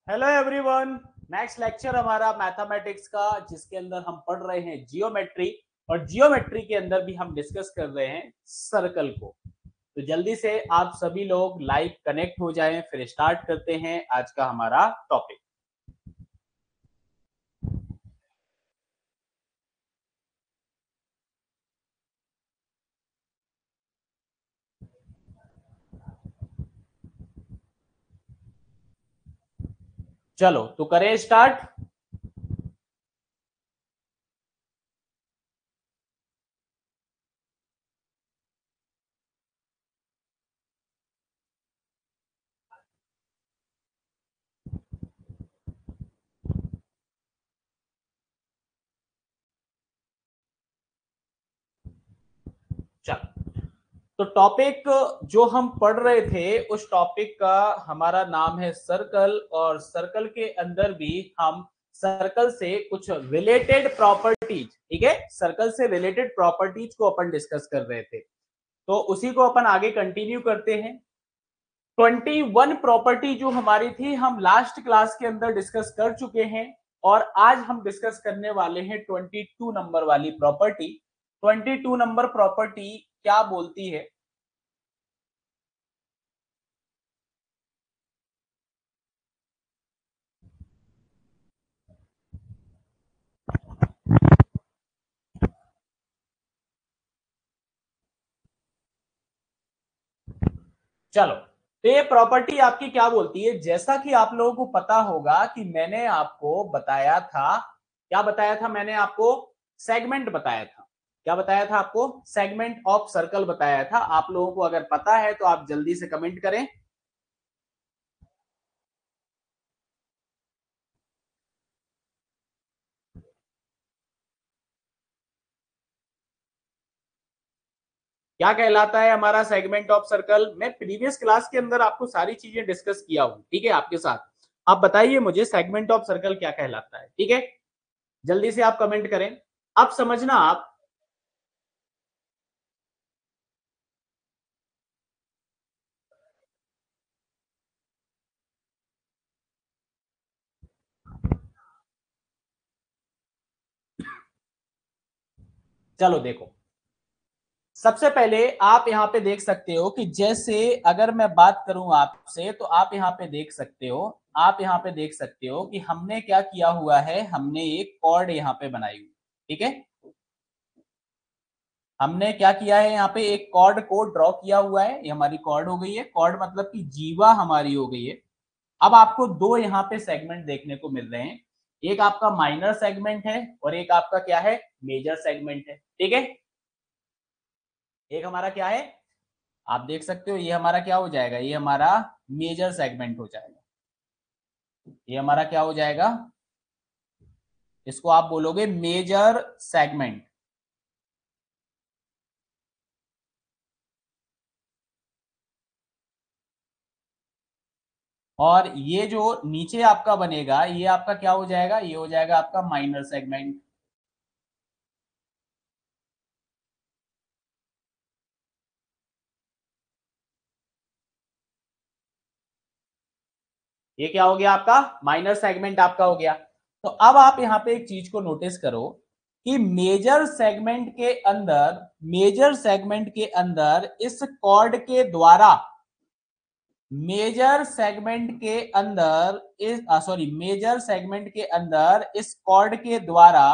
Hello everyone. Next lecture हमारा mathematics का, जिसके अंदर हम पढ़ रहे हैं जियोमेट्री। और जियोमेट्री के अंदर भी हम डिस्कस कर रहे हैं सर्कल को। तो जल्दी से आप सभी लोग लाइव कनेक्ट हो जाएं, फिर स्टार्ट करते हैं आज का हमारा टॉपिक। चलो तो करें स्टार्ट। चलो तो टॉपिक जो हम पढ़ रहे थे उस टॉपिक का हमारा नाम है सर्कल। और सर्कल के अंदर भी हम सर्कल से कुछ रिलेटेड प्रॉपर्टीज, ठीक है, सर्कल से रिलेटेड प्रॉपर्टीज को अपन डिस्कस कर रहे थे। तो उसी को अपन आगे कंटिन्यू करते हैं। 21 प्रॉपर्टी जो हमारी थी हम लास्ट क्लास के अंदर डिस्कस कर चुके हैं। और आज हम डिस्कस करने वाले हैं 22 नंबर वाली प्रॉपर्टी। 22 नंबर प्रॉपर्टी क्या बोलती है? चलो तो ये प्रॉपर्टी आपकी क्या बोलती है? जैसा कि आप लोगों को पता होगा कि मैंने आपको बताया था, क्या बताया था मैंने आपको? सेगमेंट बताया था। क्या बताया था आपको? सेगमेंट ऑफ सर्कल बताया था। आप लोगों को अगर पता है तो आप जल्दी से कमेंट करें। क्या कहलाता है हमारा सेगमेंट ऑफ सर्कल? मैं प्रीवियस क्लास के अंदर आपको सारी चीजें डिस्कस किया हूं, ठीक है, आपके साथ। आप बताइए मुझे सेगमेंट ऑफ सर्कल क्या कहलाता है, ठीक है? जल्दी से आप कमेंट करें। अब समझना आप। चलो देखो, सबसे पहले आप यहां पे देख सकते हो कि जैसे अगर मैं बात करूं आपसे, तो आप यहां पे देख सकते हो, आप यहां पे देख सकते हो कि हमने क्या किया हुआ है, हमने एक कॉर्ड यहां पे बनाई हुई, ठीक है। हमने क्या किया है, यहाँ पे एक कॉर्ड को ड्रॉ किया हुआ है। ये हमारी कॉर्ड हो गई है। कॉर्ड मतलब कि जीवा हमारी हो गई है। अब आपको दो यहाँ पे सेगमेंट देखने को मिल रहे हैं। एक आपका माइनर सेगमेंट है और एक आपका क्या है, मेजर सेगमेंट है, ठीक है। एक हमारा क्या है, आप देख सकते हो, ये हमारा क्या हो जाएगा, ये हमारा मेजर सेगमेंट हो जाएगा। ये हमारा क्या हो जाएगा, इसको आप बोलोगे मेजर सेगमेंट। और ये जो नीचे आपका बनेगा, ये आपका क्या हो जाएगा, ये हो जाएगा आपका माइनर सेगमेंट। ये क्या हो गया आपका, माइनर सेगमेंट आपका हो गया। तो अब आप यहां पे एक चीज को नोटिस करो कि मेजर सेगमेंट के अंदर, मेजर सेगमेंट के अंदर इस कॉर्ड के द्वारा, मेजर सेगमेंट के अंदर इस सॉरी मेजर सेगमेंट के अंदर इस कॉर्ड के द्वारा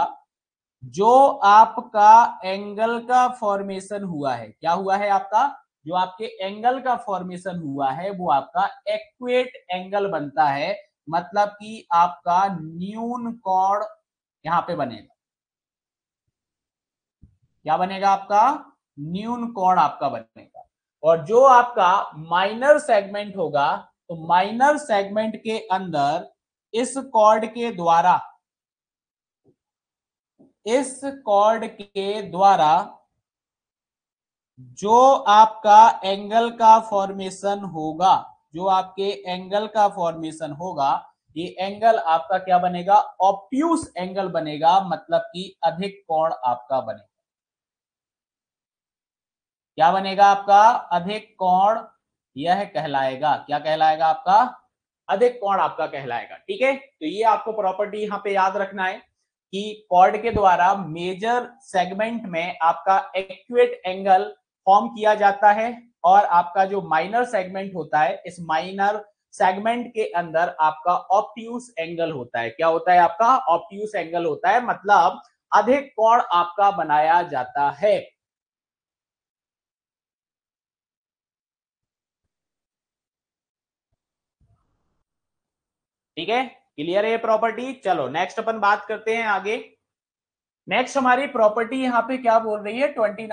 जो आपका एंगल का फॉर्मेशन हुआ है, क्या हुआ है आपका, जो आपके एंगल का फॉर्मेशन हुआ है वो आपका एक्वेट एंगल बनता है। मतलब कि आपका न्यून कोण यहां पे बनेगा। क्या बनेगा आपका, न्यून कोण आपका बनेगा। और जो आपका माइनर सेगमेंट होगा, तो माइनर सेगमेंट के अंदर इस कॉर्ड के द्वारा, इस कॉर्ड के द्वारा जो आपका एंगल का फॉर्मेशन होगा, जो आपके एंगल का फॉर्मेशन होगा, ये एंगल आपका क्या बनेगा, ऑब्ट्यूस एंगल बनेगा। मतलब कि अधिक कोण आपका बनेगा। क्या बनेगा आपका, अधिक कोण। यह कहलाएगा, क्या कहलाएगा आपका, अधिक कोण आपका कहलाएगा। ठीक है, तो ये आपको प्रॉपर्टी यहाँ पे याद रखना है कि कॉर्ड के द्वारा मेजर सेगमेंट में आपका एक्यूरेट एंगल फॉर्म किया जाता है और आपका जो माइनर सेगमेंट होता है, इस माइनर सेगमेंट के अंदर आपका ऑब्ट्यूस एंगल होता है। क्या होता है? आपका ऑब्ट्यूस एंगल होता है, मतलब अधिक कोण आपका बनाया जाता है। ठीक है, क्लियर है ये प्रॉपर्टी। चलो नेक्स्ट अपन बात करते हैं आगे। नेक्स्ट हमारी प्रॉपर्टी यहाँ पे क्या बोल रही है, 23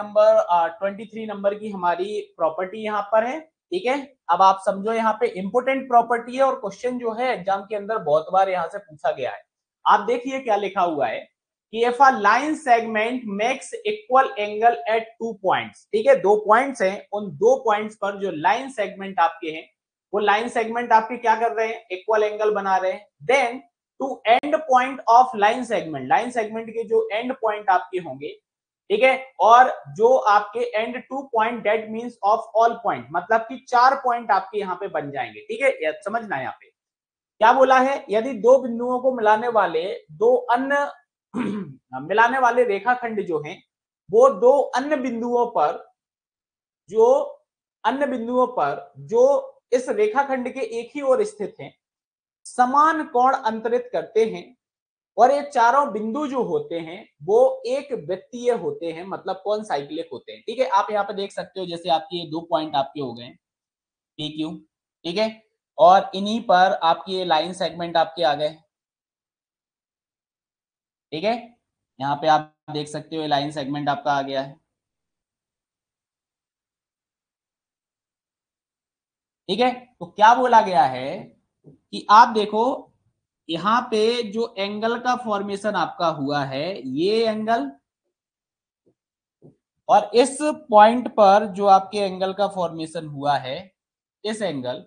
नंबर की हमारी प्रॉपर्टी यहाँ पर है। ठीक है, अब आप समझो यहाँ पे इंपोर्टेंट प्रॉपर्टी है और क्वेश्चन जो है एग्जाम के अंदर बहुत बार यहाँ से पूछा गया है। आप देखिए क्या लिखा हुआ है कि if a line segment makes equal angle at 2 points. ठीक है, 2 पॉइंट्स हैं, उन 2 पॉइंट्स पर जो लाइन सेगमेंट आपके हैं, वो लाइन सेगमेंट आपके क्या कर रहे हैं, इक्वल एंगल बना रहे हैं। Then two end point of line segment, line segment के जो एंड पॉइंट आपके होंगे, ठीक है, और जो आपके and two point that means of all point, मतलब कि 4 पॉइंट आपके यहाँ पे बन जाएंगे। ठीक है, समझना यहाँ पे क्या बोला है, यदि दो बिंदुओं को मिलाने वाले दो अन्य मिलाने वाले रेखाखंड जो हैं, वो दो अन्य बिंदुओं पर जो इस रेखाखंड के एक ही ओर स्थित हैं, समान कोण अंतरित करते हैं और ये चारों बिंदु जो होते हैं वो एक वृत्तीय होते हैं, मतलब कौन साइक्लिक होते हैं। ठीक है, आप यहाँ पे देख सकते हो, जैसे आपके ये 2 पॉइंट आपके हो गए पी क्यू। ठीक है, और इन्हीं पर आपकी ये लाइन सेगमेंट आपके आ गए। ठीक है, यहाँ पे आप देख सकते हो ये लाइन सेगमेंट आपका आ गया है। ठीक है, तो क्या बोला गया है कि आप देखो यहाँ पे जो एंगल का फॉर्मेशन आपका हुआ है, ये एंगल, और इस पॉइंट पर जो आपके एंगल का फॉर्मेशन हुआ है, इस एंगल,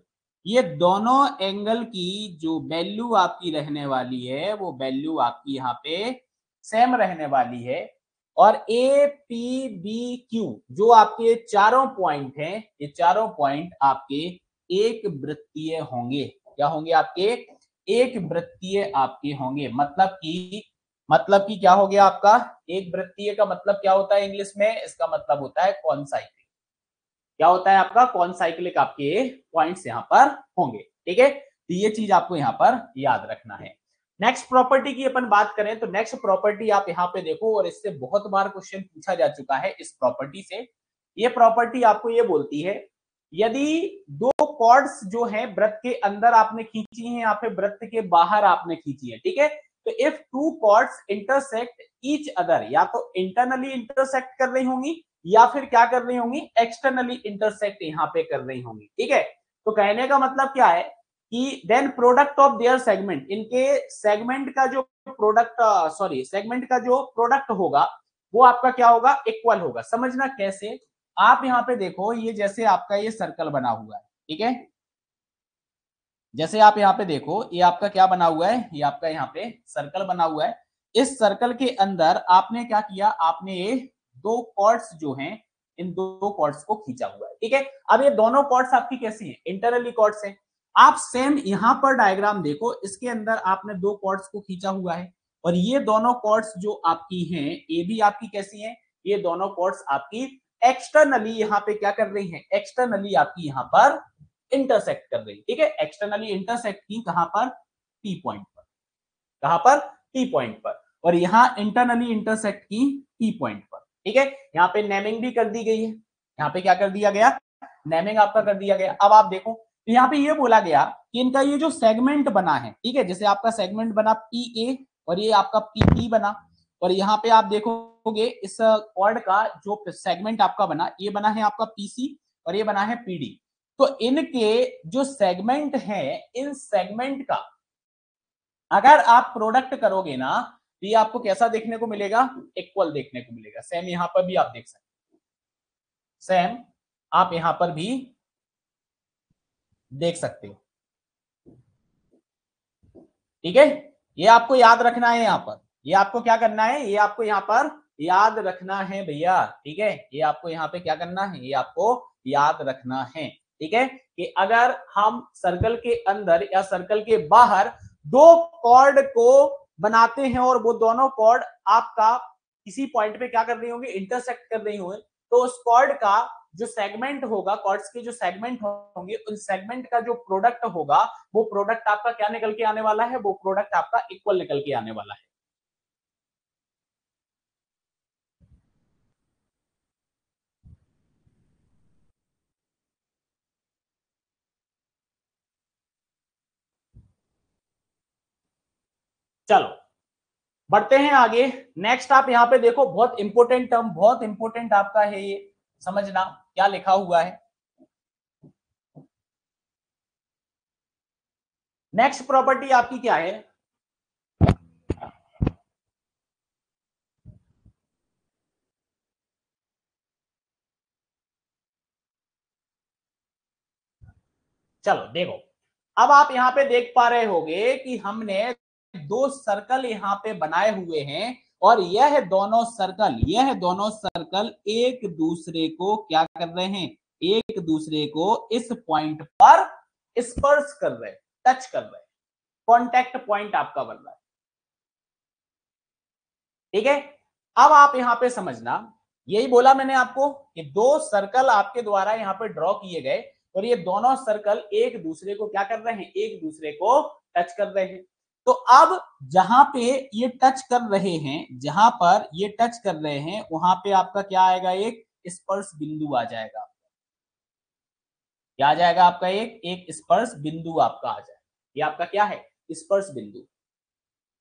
ये दोनों एंगल की जो वैल्यू आपकी रहने वाली है, वो वैल्यू आपकी यहाँ पे सेम रहने वाली है। और ए पी बी क्यू जो आपके चारों पॉइंट हैं, ये चारों पॉइंट आपके एक वृत्तीय होंगे। क्या होंगे? आपके एक वृत्तीय आपके होंगे, मतलब कि क्या हो गया आपका एक वृत्तीय का मतलब क्या होता है इंग्लिश में, इसका मतलब होता है कॉनसाइक्लिक। क्या होता है आपका कॉनसाइक्लिक, आपके पॉइंट्स यहाँ पर होंगे। ठीक है, तो ये चीज आपको यहाँ पर याद रखना है। नेक्स्ट प्रॉपर्टी की अपन बात करें तो नेक्स्ट प्रॉपर्टी आप यहाँ पे देखो, और इससे बहुत बार क्वेश्चन पूछा जा चुका है इस प्रॉपर्टी से। ये प्रॉपर्टी आपको ये बोलती है, यदि दो कॉर्ड्स जो है वृत्त के अंदर आपने खींची है या फिर वृत्त के बाहर आपने खींची है, ठीक है, तो if two chords intersect each other, या तो इंटरनली इंटरसेक्ट कर रही होंगी या फिर क्या कर रही होंगी, एक्सटर्नली इंटरसेक्ट यहाँ पे कर रही होंगी। ठीक है, तो कहने का मतलब क्या है कि then product of their segment, इनके सेगमेंट का जो सेगमेंट का जो प्रोडक्ट होगा वो आपका क्या होगा, इक्वल होगा। समझना कैसे, आप यहाँ पे देखो, ये जैसे आपका ये सर्कल बना हुआ है। ठीक है, जैसे आप यहाँ पे देखो, ये आपका क्या बना हुआ है, ये आपका यहाँ पे सर्कल बना हुआ है। इस सर्कल के अंदर आपने क्या किया, आपने ये दो कॉर्ड्स जो हैं, इन दो कॉर्ड्स को खींचा हुआ है। ठीक है, अब ये दोनों कॉर्ड्स आपकी कैसी हैं, इंटरनली कॉर्ड्स हैं। आप सेम यहाँ पर डायग्राम देखो, इसके अंदर आपने दो कॉर्ड्स को खींचा हुआ है, और ये दोनों कॉर्ड्स जो आपकी हैं, ये भी आपकी कैसी हैं, ये दोनों कॉर्ड्स आपकी एक्सटर्नली यहाँ पे क्या कर रही हैं, एक्सटर्नली आपकी यहाँ पर इंटरसेक्ट कर रही। ठीक है, एक्सटर्नली इंटरसेक्ट की कहां पर, टी पॉइंट पर, कहां पर, टी पॉइंट पर, और यहां इंटरनली इंटरसेक्ट की टी पॉइंट पर। ठीक है, यहाँ पे नेमिंग भी कर दी गई है, यहाँ पे क्या कर दिया गया, नेमिंग आपका कर दिया गया। अब आप देखो, तो यहाँ पे ये बोला गया कि इनका ये जो सेगमेंट बना है, ठीक है, जैसे आपका सेगमेंट बना पी ए और ये आपका पी टी बना, और यहाँ पे आप देखोगे इस कॉर्ड का जो सेगमेंट आपका बना, ये बना है आपका पीसी और ये बना है पीडी। तो इनके जो सेगमेंट है, इन सेगमेंट का अगर आप प्रोडक्ट करोगे ना, तो ये आपको कैसा देखने को मिलेगा, इक्वल देखने को मिलेगा। सेम यहां पर भी आप देख सकते हो, सेम आप यहां पर भी देख सकते हो। ठीक है, ये आपको याद रखना है, यहां पर ये आपको क्या करना है, ये आपको यहां पर याद रखना है भैया। ठीक है, ये आपको यहाँ पे क्या करना है, ये आपको याद रखना है। ठीक है, कि अगर हम सर्कल के अंदर या सर्कल के बाहर दो कॉर्ड को बनाते हैं और वो दोनों कॉर्ड आपका किसी पॉइंट पे क्या कर रही होंगे, इंटरसेक्ट कर रही होंगे, तो उस कॉर्ड का जो सेगमेंट होगा, कॉर्ड्स के जो सेगमेंट होंगे, उन सेगमेंट का जो प्रोडक्ट होगा, वो प्रोडक्ट आपका क्या निकल के आने वाला है, वो प्रोडक्ट आपका इक्वल निकल के आने वाला है। चलो बढ़ते हैं आगे। नेक्स्ट आप यहां पे देखो, बहुत इंपॉर्टेंट टर्म, बहुत इंपॉर्टेंट आपका है ये, समझना क्या लिखा हुआ है। नेक्स्ट प्रॉपर्टी आपकी क्या है, चलो देखो, अब आप यहां पे देख पा रहे होगे कि हमने दो सर्कल यहां पे बनाए हुए हैं और यह दोनों सर्कल एक दूसरे को क्या कर रहे हैं, एक दूसरे को इस पॉइंट पर स्पर्श कर रहे हैं, टच कर रहे हैं, कॉन्टैक्ट पॉइंट आपका बन रहा है। ठीक है, अब आप यहां पे समझना, यही बोला मैंने आपको कि दो सर्कल आपके द्वारा यहां पे ड्रॉ किए गए और ये दोनों सर्कल एक दूसरे को क्या कर रहे हैं, एक दूसरे को टच कर रहे हैं। तो अब जहां पे ये टच कर रहे हैं, जहां पर ये टच कर रहे हैं, वहां पे आपका क्या आएगा, एक स्पर्श बिंदु आ जाएगा। क्या आ जाएगा आपका, एक एक स्पर्श बिंदु आपका आ जाएगा। ये आपका क्या है, स्पर्श बिंदु।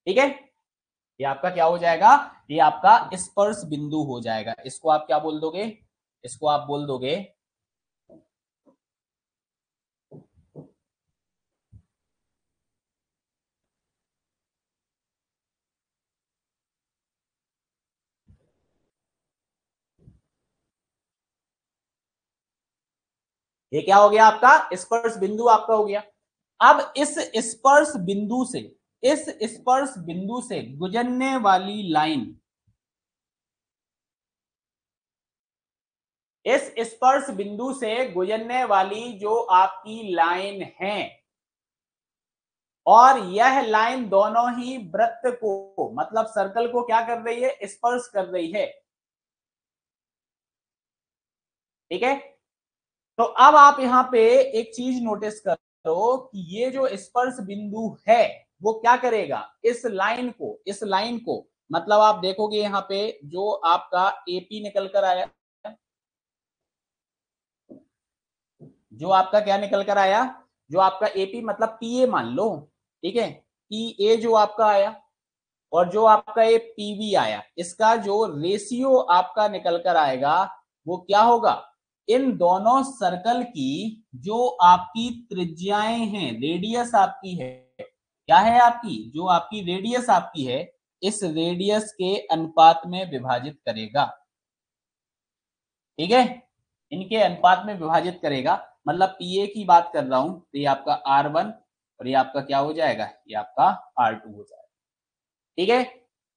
ठीक है, ये आपका क्या हो जाएगा, ये आपका स्पर्श बिंदु हो जाएगा। इसको आप क्या बोल दोगे, इसको आप बोल दोगे, ये क्या हो गया आपका, स्पर्श बिंदु आपका हो गया। अब इस स्पर्श बिंदु से, इस स्पर्श बिंदु से गुजरने वाली लाइन, इस स्पर्श बिंदु से गुजरने वाली जो आपकी लाइन है, और यह लाइन दोनों ही वृत्त को, मतलब सर्कल को क्या कर रही है, स्पर्श कर रही है। ठीक है, तो अब आप यहां पे एक चीज नोटिस करो कि ये जो स्पर्श बिंदु है वो क्या करेगा, इस लाइन को मतलब आप देखोगे यहां पे जो आपका एपी निकल कर आया, जो आपका क्या निकल कर आया, जो आपका एपी मतलब पीए मान लो, ठीक है, पीए जो आपका आया और जो आपका ये पीवी आया, इसका जो रेशियो आपका निकल कर आएगा वो क्या होगा, इन दोनों सर्कल की जो आपकी त्रिज्याएं हैं, रेडियस आपकी है, क्या है आपकी, जो आपकी रेडियस आपकी है, इस रेडियस के अनुपात में विभाजित करेगा। ठीक है, इनके अनुपात में विभाजित करेगा, मतलब पीए की बात कर रहा हूं तो ये आपका R1 और ये आपका क्या हो जाएगा, ये आपका R2 हो जाएगा। ठीक है,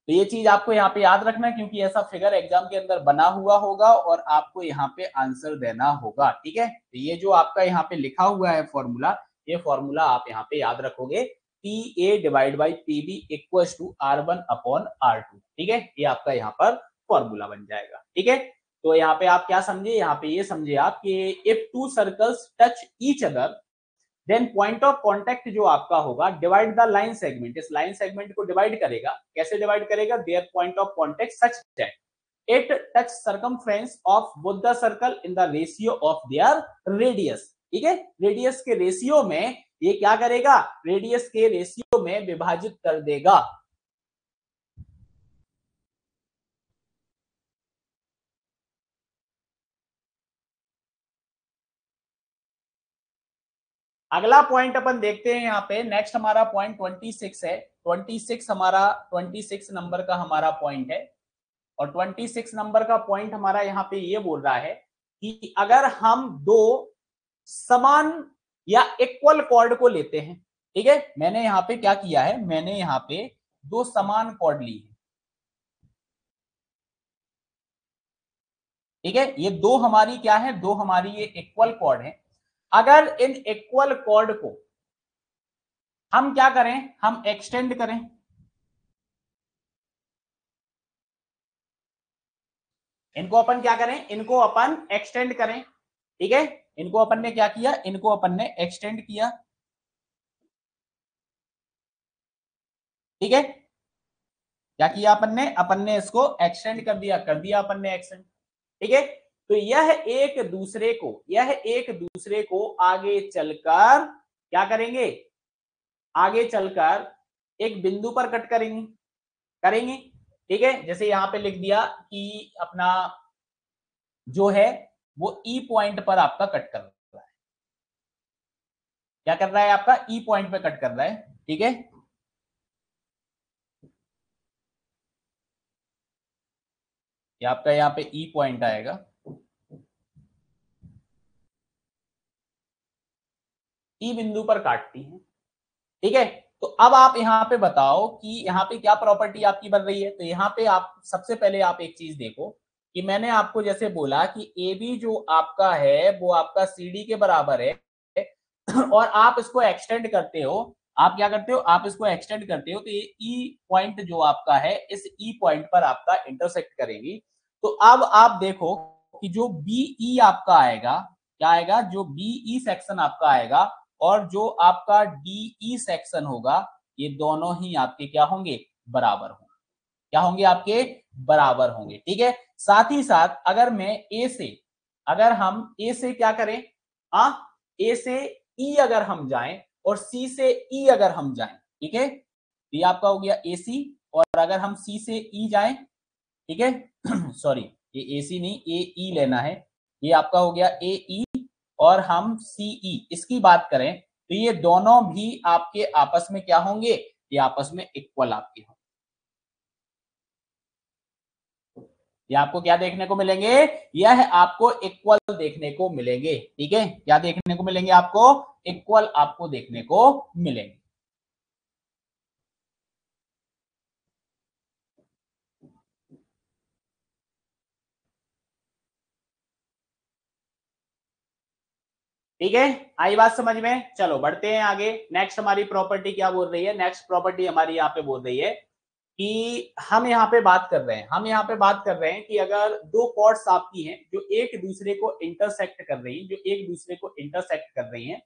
तो ये चीज आपको यहाँ पे याद रखना है क्योंकि ऐसा फिगर एग्जाम के अंदर बना हुआ होगा और आपको यहाँ पे आंसर देना होगा। ठीक है, तो ये जो आपका यहाँ पे लिखा हुआ है फॉर्मूला, ये फॉर्मूला आप यहाँ पे याद रखोगे, P A divide by P B equal to R1/R2। ठीक है, ये आपका यहाँ पर फॉर्मूला बन जाएगा। ठीक है, तो यहाँ पे आप क्या समझे, यहाँ पे ये समझे आप कि if to circles touch each other than point of contact जो आपका होगा डिवाइड द लाइन सेगमेंट, इस लाइन सेगमेंट को डिवाइड करेगा। कैसे डिवाइड करेगा, their point of contact such that it touch circumference of both the circle in the ratio of their radius. ठीक है, रेडियस के रेशियो में ये क्या करेगा, रेडियस के रेशियो में विभाजित कर देगा। अगला पॉइंट अपन देखते हैं यहाँ पे, नेक्स्ट हमारा पॉइंट 26 है। 26 हमारा 26 नंबर का हमारा पॉइंट है और 26 नंबर का पॉइंट हमारा यहाँ पे ये बोल रहा है कि अगर हम दो समान या इक्वल कॉर्ड को लेते हैं, ठीक है, मैंने यहाँ पे क्या किया है, मैंने यहाँ पे दो समान कॉर्ड ली है। ठीक है, ये दो हमारी क्या है, दो हमारी ये इक्वल कॉर्ड है। अगर इन इक्वल कॉर्ड को हम क्या करें, हम एक्सटेंड करें, इनको अपन क्या करें, इनको अपन एक्सटेंड करें, ठीक है। इनको अपन ने क्या किया, इनको अपन ने एक्सटेंड किया, ठीक है। क्या किया अपन ने इसको एक्सटेंड कर दिया अपन ने एक्सटेंड, ठीक है। तो यह एक दूसरे को आगे चलकर क्या करेंगे, आगे चलकर एक बिंदु पर कट करेंगे, करेंगे, ठीक है। जैसे यहां पे लिख दिया कि अपना जो है वो ई पॉइंट पर आपका कट कर रहा है, क्या कर रहा है, आपका ई पॉइंट पे कट कर रहा है, ठीक है। ये आपका यहाँ पे ई पॉइंट आएगा, ई बिंदु पर काटती है, ठीक है। तो अब आप यहाँ पे बताओ कि यहाँ पे क्या प्रॉपर्टी आपकी बन रही है। तो यहाँ पे आप सबसे पहले आप एक चीज देखो कि मैंने आपको जैसे बोला कि ए बी जो आपका है वो आपका सी डी के बराबर है, और आप इसको एक्सटेंड करते हो, आप क्या करते हो, आप इसको एक्सटेंड करते हो, तो ये ई पॉइंट जो आपका है इस ई पॉइंट पर आपका इंटरसेक्ट करेंगी। तो अब आप देखो कि जो बीई आपका आएगा, क्या आएगा, जो बीई सेक्शन आपका आएगा और जो आपका डीई सेक्शन होगा, ये दोनों ही आपके क्या होंगे, बराबर होंगे, क्या होंगे, आपके बराबर होंगे, ठीक है। साथ ही साथ अगर मैं ए से, अगर हम ए से क्या करें, आ ए से ई अगर हम जाएं और सी से ई अगर हम जाएं, ठीक है, तो ये आपका हो गया ए सी, और अगर हम सी से ई जाएं, ठीक है, सॉरी ये ए सी नहीं, ए ई लेना है, ये आपका हो गया ए ई, और हम सी ई इसकी बात करें तो ये दोनों भी आपके आपस में क्या होंगे, ये आपस में इक्वल आपके होंगे। ये आपको क्या देखने को मिलेंगे, यह आपको इक्वल देखने को मिलेंगे, ठीक है। क्या देखने को मिलेंगे, आपको इक्वल आपको देखने को मिलेंगे। ठीक है, आई बात समझ में। चलो बढ़ते हैं आगे। नेक्स्ट हमारी प्रॉपर्टी क्या बोल रही है, नेक्स्ट प्रॉपर्टी हमारी यहाँ पे बोल रही है कि हम यहाँ पे बात कर रहे हैं, हम यहाँ पे बात कर रहे हैं कि अगर दो कॉर्ड्स आपकी हैं जो एक दूसरे को इंटरसेक्ट कर रही हैं, जो एक दूसरे को इंटरसेक्ट कर रही हैं,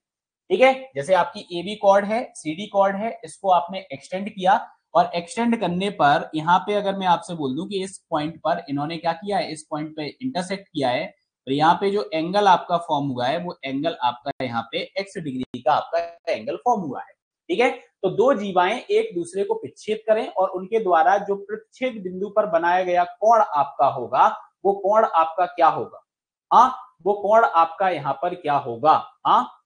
ठीक है। जैसे आपकी ए बी कॉर्ड है, सी डी कॉर्ड है, इसको आपने एक्सटेंड किया, और एक्सटेंड करने पर यहाँ पे अगर मैं आपसे बोल दूं कि इस पॉइंट पर इन्होंने क्या किया है, इस पॉइंट पे इंटरसेक्ट किया है, तो यहाँ पे जो एंगल आपका फॉर्म हुआ है वो एंगल आपका यहाँ पे एक्स डिग्री का आपका एंगल फॉर्म हुआ है, ठीक है। तो दो जीवाएं एक दूसरे को विच्छेद करें और उनके द्वारा जो प्रतिच्छेद बिंदु पर बनाया गया कोण आपका होगा, वो कोण आपका क्या होगा, हाँ, वो कोण आपका यहाँ पर क्या होगा, हाँ।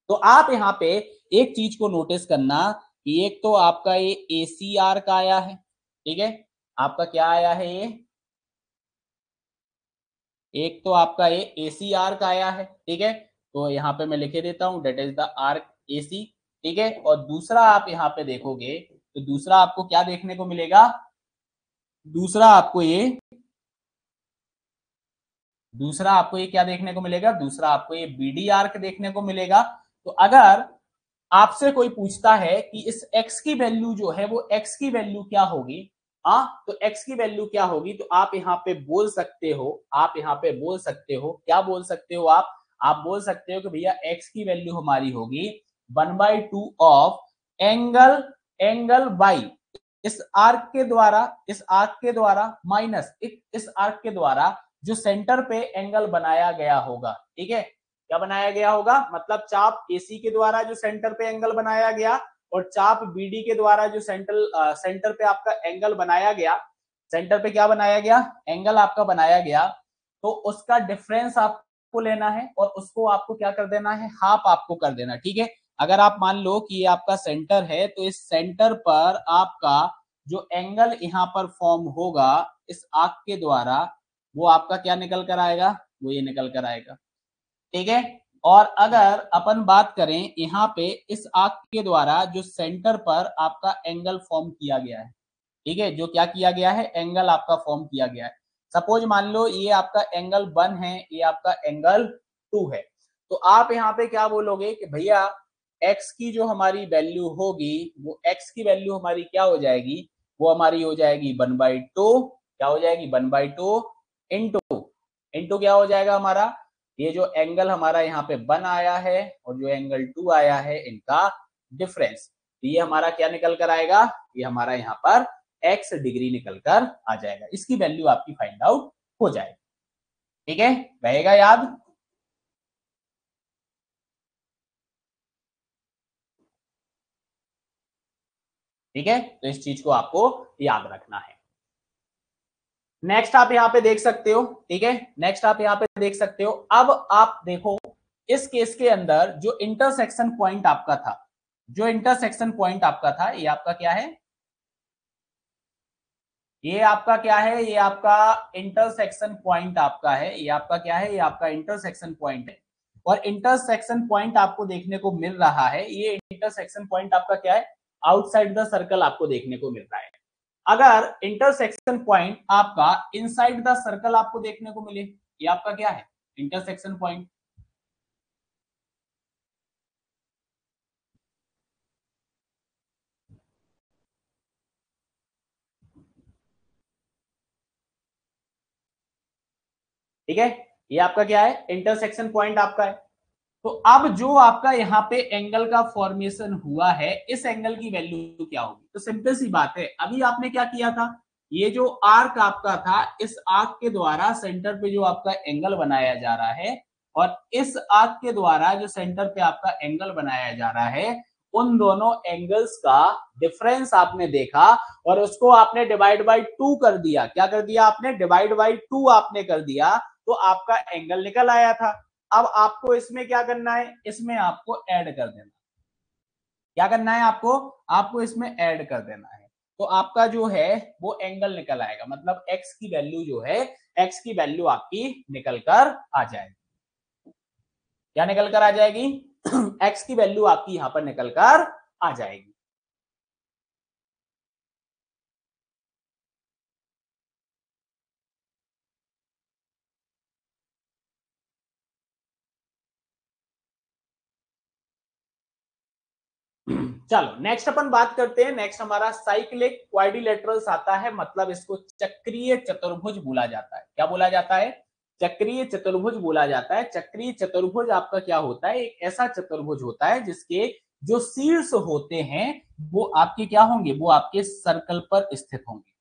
तो आप यहाँ पे एक चीज को नोटिस करना कि एक तो आपका ये ACR का आया है, ठीक है, आपका क्या आया है ये, एक तो आपका ये ACR का आया है, ठीक है। तो यहाँ पे मैं लिखे देता हूं that is the arc AC, ठीक है। और दूसरा आप यहाँ पे देखोगे तो दूसरा आपको क्या देखने को मिलेगा, दूसरा आपको ये, दूसरा आपको ये क्या देखने को मिलेगा, दूसरा आपको ये BD आर्क देखने को मिलेगा। तो अगर आपसे कोई पूछता है कि इस x की वैल्यू जो है वो x की वैल्यू क्या होगी, हाँ, तो x की वैल्यू क्या होगी, तो आप यहाँ पे बोल सकते हो, आप यहाँ पे बोल सकते हो, क्या बोल सकते हो आप बोल सकते हो कि भैया x की वैल्यू हमारी होगी 1/2 ऑफ एंगल, एंगल बाई इस आर्क के द्वारा, इस आर्क के द्वारा माइनस इस आर्क के द्वारा जो सेंटर पे एंगल बनाया गया होगा, ठीक है। क्या बनाया गया होगा, मतलब चाप AC के द्वारा जो सेंटर पे एंगल बनाया गया और चाप BD के द्वारा जो सेंटर पे आपका एंगल बनाया गया, सेंटर पे क्या बनाया गया, एंगल आपका बनाया गया, तो उसका डिफरेंस आपको लेना है और उसको आपको क्या कर देना है, हाफ आपको कर देना, ठीक है। अगर आप मान लो कि ये आपका सेंटर है तो इस सेंटर पर आपका जो एंगल यहाँ पर फॉर्म होगा इस आर्क के द्वारा, वो आपका क्या निकल कर आएगा, वो ये निकल कर आएगा, ठीक है। और अगर अपन बात करें यहाँ पे इस आर्क के द्वारा जो सेंटर पर आपका एंगल फॉर्म किया गया है, ठीक है, जो क्या किया गया है, एंगल आपका फॉर्म किया गया है, सपोज मान लो ये आपका एंगल 1 है, ये आपका एंगल 2 है, तो आप यहाँ पे क्या बोलोगे कि भैया x की जो हमारी वैल्यू होगी वो x की वैल्यू हमारी क्या हो जाएगी, वो हमारी हो जाएगी 1/2, क्या हो जाएगी 1/2 इंटू क्या हो जाएगा हमारा, ये जो एंगल हमारा यहाँ पे 1 आया है और जो एंगल 2 आया है इनका डिफरेंस, तो ये हमारा क्या निकल कर आएगा, ये हमारा यहाँ पर x डिग्री निकल कर आ जाएगा। इसकी वैल्यू आपकी फाइंड आउट हो जाएगी। ठीक है, रहेगा याद। ठीक है, तो इस चीज को आपको याद रखना है। नेक्स्ट आप यहाँ पे देख सकते हो। ठीक है, नेक्स्ट आप यहाँ पे देख सकते हो। अब आप देखो इस केस के अंदर जो इंटरसेक्शन पॉइंट आपका था, जो इंटरसेक्शन पॉइंट आपका था, ये आपका क्या है, ये आपका क्या है, ये आपका इंटरसेक्शन पॉइंट आपका है, ये आपका क्या है, ये आपका इंटरसेक्शन पॉइंट है। और इंटरसेक्शन पॉइंट आपको देखने को मिल रहा है, ये इंटरसेक्शन पॉइंट आपका क्या है, आउटसाइड द सर्कल आपको देखने को मिल रहा है। अगर इंटरसेक्शन पॉइंट आपका इनसाइड द सर्कल आपको देखने को मिले, ये आपका क्या है, इंटरसेक्शन पॉइंट। ठीक है, ये आपका क्या है, इंटरसेक्शन पॉइंट आपका है। तो अब जो आपका यहाँ पे एंगल का फॉर्मेशन हुआ है, इस एंगल की वैल्यू क्या होगी, तो सिंपल सी बात है, अभी आपने क्या किया था, ये जो आर्क आपका था, इस आर्क के द्वारा सेंटर पे जो आपका एंगल बनाया जा रहा है, और इस आर्क के द्वारा जो सेंटर पे आपका एंगल बनाया जा रहा है, उन दोनों एंगल्स का डिफरेंस आपने देखा और उसको आपने डिवाइड बाई 2 कर दिया। क्या कर दिया आपने, डिवाइड बाई 2 आपने कर दिया, तो आपका एंगल निकल आया था। अब आपको इसमें क्या करना है, इसमें आपको ऐड कर देना, क्या करना है आपको, आपको इसमें ऐड कर देना है। तो आपका जो है वो एंगल निकल आएगा, मतलब x की वैल्यू जो है, x की वैल्यू आपकी निकल कर आ जाएगी। क्या निकल कर आ जाएगी x की वैल्यू आपकी यहां पर निकल कर आ जाएगी। चलो नेक्स्ट अपन बात करते हैं। नेक्स्ट हमारा साइक्लिक क्वाड्रिलेटरल्स आता है, मतलब इसको चक्रीय चतुर्भुज बोला जाता है। क्या बोला जाता है, चक्रीय चतुर्भुज बोला जाता है। चक्रीय चतुर्भुज आपका क्या होता है, एक ऐसा चतुर्भुज होता है जिसके जो शीर्ष होते हैं वो आपके क्या होंगे, वो आपके सर्कल पर स्थित होंगे,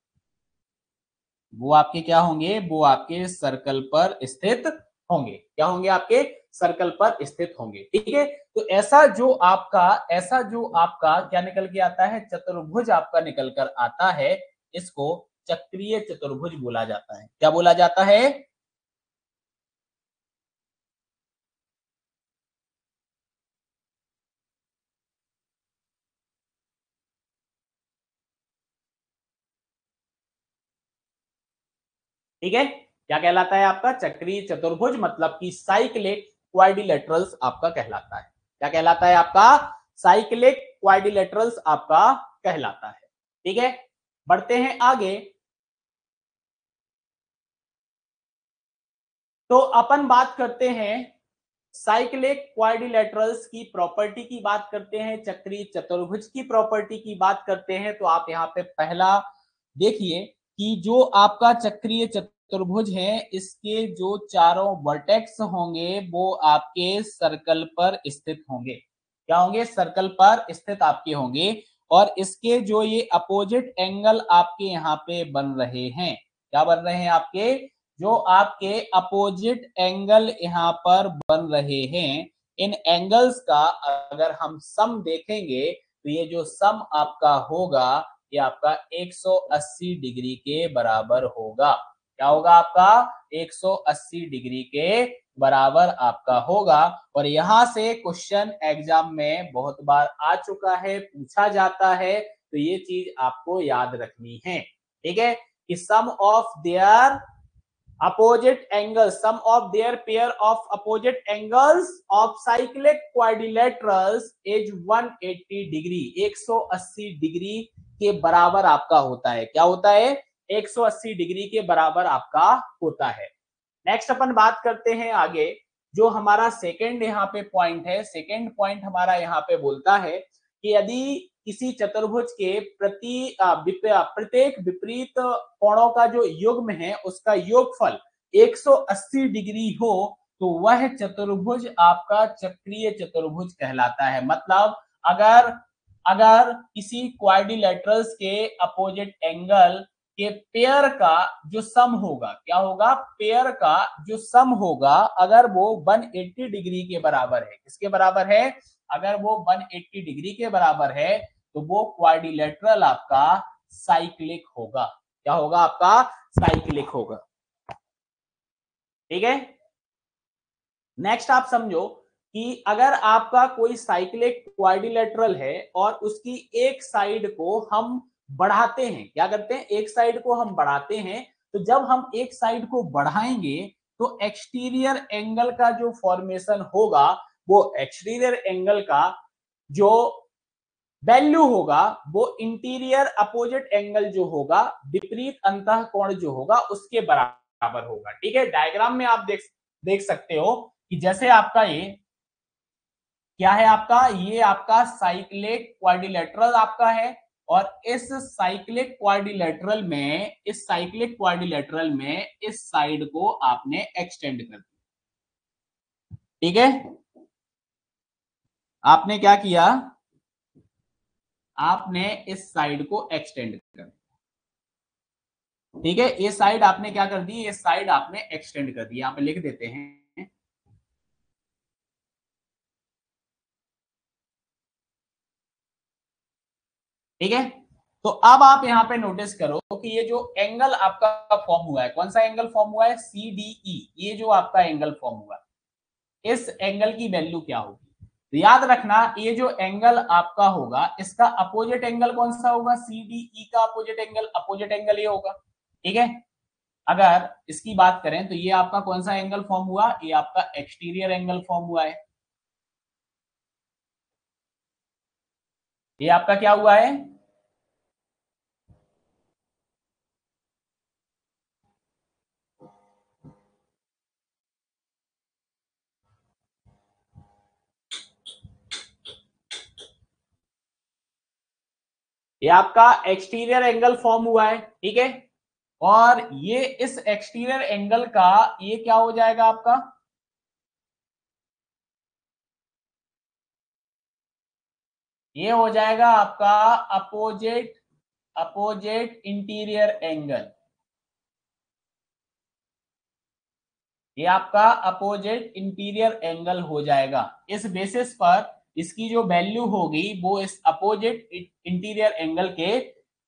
वो आपके क्या होंगे, वो आपके सर्कल पर स्थित होंगे। क्या होंगे, आपके सर्कल पर स्थित होंगे। ठीक है, तो ऐसा जो आपका क्या निकल के आता है, चतुर्भुज आपका निकल कर आता है, इसको चक्रीय चतुर्भुज बोला जाता है। क्या बोला जाता है, ठीक है, क्या कहलाता है आपका, चक्रीय चतुर्भुज, मतलब कि साइक्लिक क्वाड्रिलेटरल्स आपका कहलाता है। क्या कहलाता है आपका, साइक्लिक क्वाड्रिलेटरल्स आपका कहलाता है। ठीक है, बढ़ते हैं आगे। तो अपन बात करते हैं साइक्लिक क्वाड्रिलेटरल्स की प्रॉपर्टी की बात करते हैं, चक्रीय चतुर्भुज की प्रॉपर्टी की बात करते हैं। तो आप यहाँ पे पहला देखिए कि जो आपका चक्रीय चतुर्भुज है, इसके जो चारों वर्टेक्स होंगे वो आपके सर्कल पर स्थित होंगे। क्या होंगे, सर्कल पर स्थित आपके होंगे। और इसके जो ये अपोजिट एंगल आपके यहाँ पे बन रहे हैं, क्या बन रहे हैं आपके, जो आपके अपोजिट एंगल यहाँ पर बन रहे हैं, इन एंगल्स का अगर हम सम देखेंगे तो ये जो सम आपका होगा, ये आपका 180 डिग्री के बराबर होगा। क्या होगा आपका, 180 डिग्री के बराबर आपका होगा। और यहां से क्वेश्चन एग्जाम में बहुत बार आ चुका है, पूछा जाता है, तो ये चीज आपको याद रखनी है। ठीक है, कि sum of their opposite angles, sum of their pair of opposite angles of cyclic quadrilaterals is 180 degree, 180 degree के बराबर आपका होता है। क्या होता है, 180 डिग्री के बराबर आपका होता है। नेक्स्ट अपन बात करते हैं आगे जो हमारा सेकेंड यहाँ पे पॉइंट है, सेकेंड पॉइंट हमारा यहाँ पे बोलता है कि यदि किसी चतुर्भुज के प्रत्येक विपरीत कोणों का जो युग्म है उसका योगफल 180 डिग्री हो तो वह चतुर्भुज आपका चक्रीय चतुर्भुज कहलाता है। मतलब अगर अगर किसी क्वाड्रिलेटरल्स के अपोजिट एंगल के पेयर का जो सम होगा, क्या होगा, पेयर का जो सम होगा, अगर वो 180 डिग्री के बराबर है, किसके बराबर है, अगर वो 180 डिग्री के बराबर है तो वो क्वाड्रिलेटरल आपका साइक्लिक होगा। क्या होगा, आपका साइक्लिक होगा। ठीक है। नेक्स्ट आप समझो कि अगर आपका कोई साइक्लिक क्वाड्रिलेटरल है और उसकी एक साइड को हम बढ़ाते हैं, क्या करते हैं, एक साइड को हम बढ़ाते हैं, तो जब हम एक साइड को बढ़ाएंगे तो एक्सटीरियर एंगल का जो फॉर्मेशन होगा, वो एक्सटीरियर एंगल का जो वैल्यू होगा वो इंटीरियर अपोजिट एंगल जो होगा, विपरीत अंतः कोण जो होगा, उसके बराबर होगा। ठीक है। डायग्राम में आप देख सकते हो कि जैसे आपका ये क्या है, आपका ये आपका साइक्लिक क्वाड्रिलेटरल आपका है और इस साइक्लिक क्वाड्रिलेटरल में इस साइड को आपने एक्सटेंड कर दिया। ठीक है। आपने क्या किया, आपने इस साइड को एक्सटेंड कर दिया। ठीक है। ये साइड आपने क्या कर दी, ये साइड आपने एक्सटेंड कर दी। यहां पे लिख देते हैं। ठीक है। तो अब आप यहां पे नोटिस करो कि ये जो एंगल आपका फॉर्म हुआ है, कौन सा एंगल फॉर्म हुआ है, CDE, ये जो आपका एंगल फॉर्म हुआ है, इस एंगल की वैल्यू क्या होगी, तो याद रखना ये जो एंगल आपका होगा इसका अपोजिट एंगल कौन सा होगा, CDE का अपोजिट एंगल ये होगा। ठीक है। अगर इसकी बात करें तो ये आपका कौन सा एंगल फॉर्म हुआ, ये आपका एक्सटीरियर एंगल फॉर्म हुआ है। ये आपका क्या हुआ है, ये आपका एक्सटीरियर एंगल फॉर्म हुआ है। ठीक है। और ये इस एक्सटीरियर एंगल का ये क्या हो जाएगा आपका, ये हो जाएगा आपका अपोजिट इंटीरियर एंगल। ये आपका अपोजिट इंटीरियर एंगल हो जाएगा। इस बेसिस पर इसकी जो वैल्यू होगी वो इस अपोजिट इंटीरियर एंगल के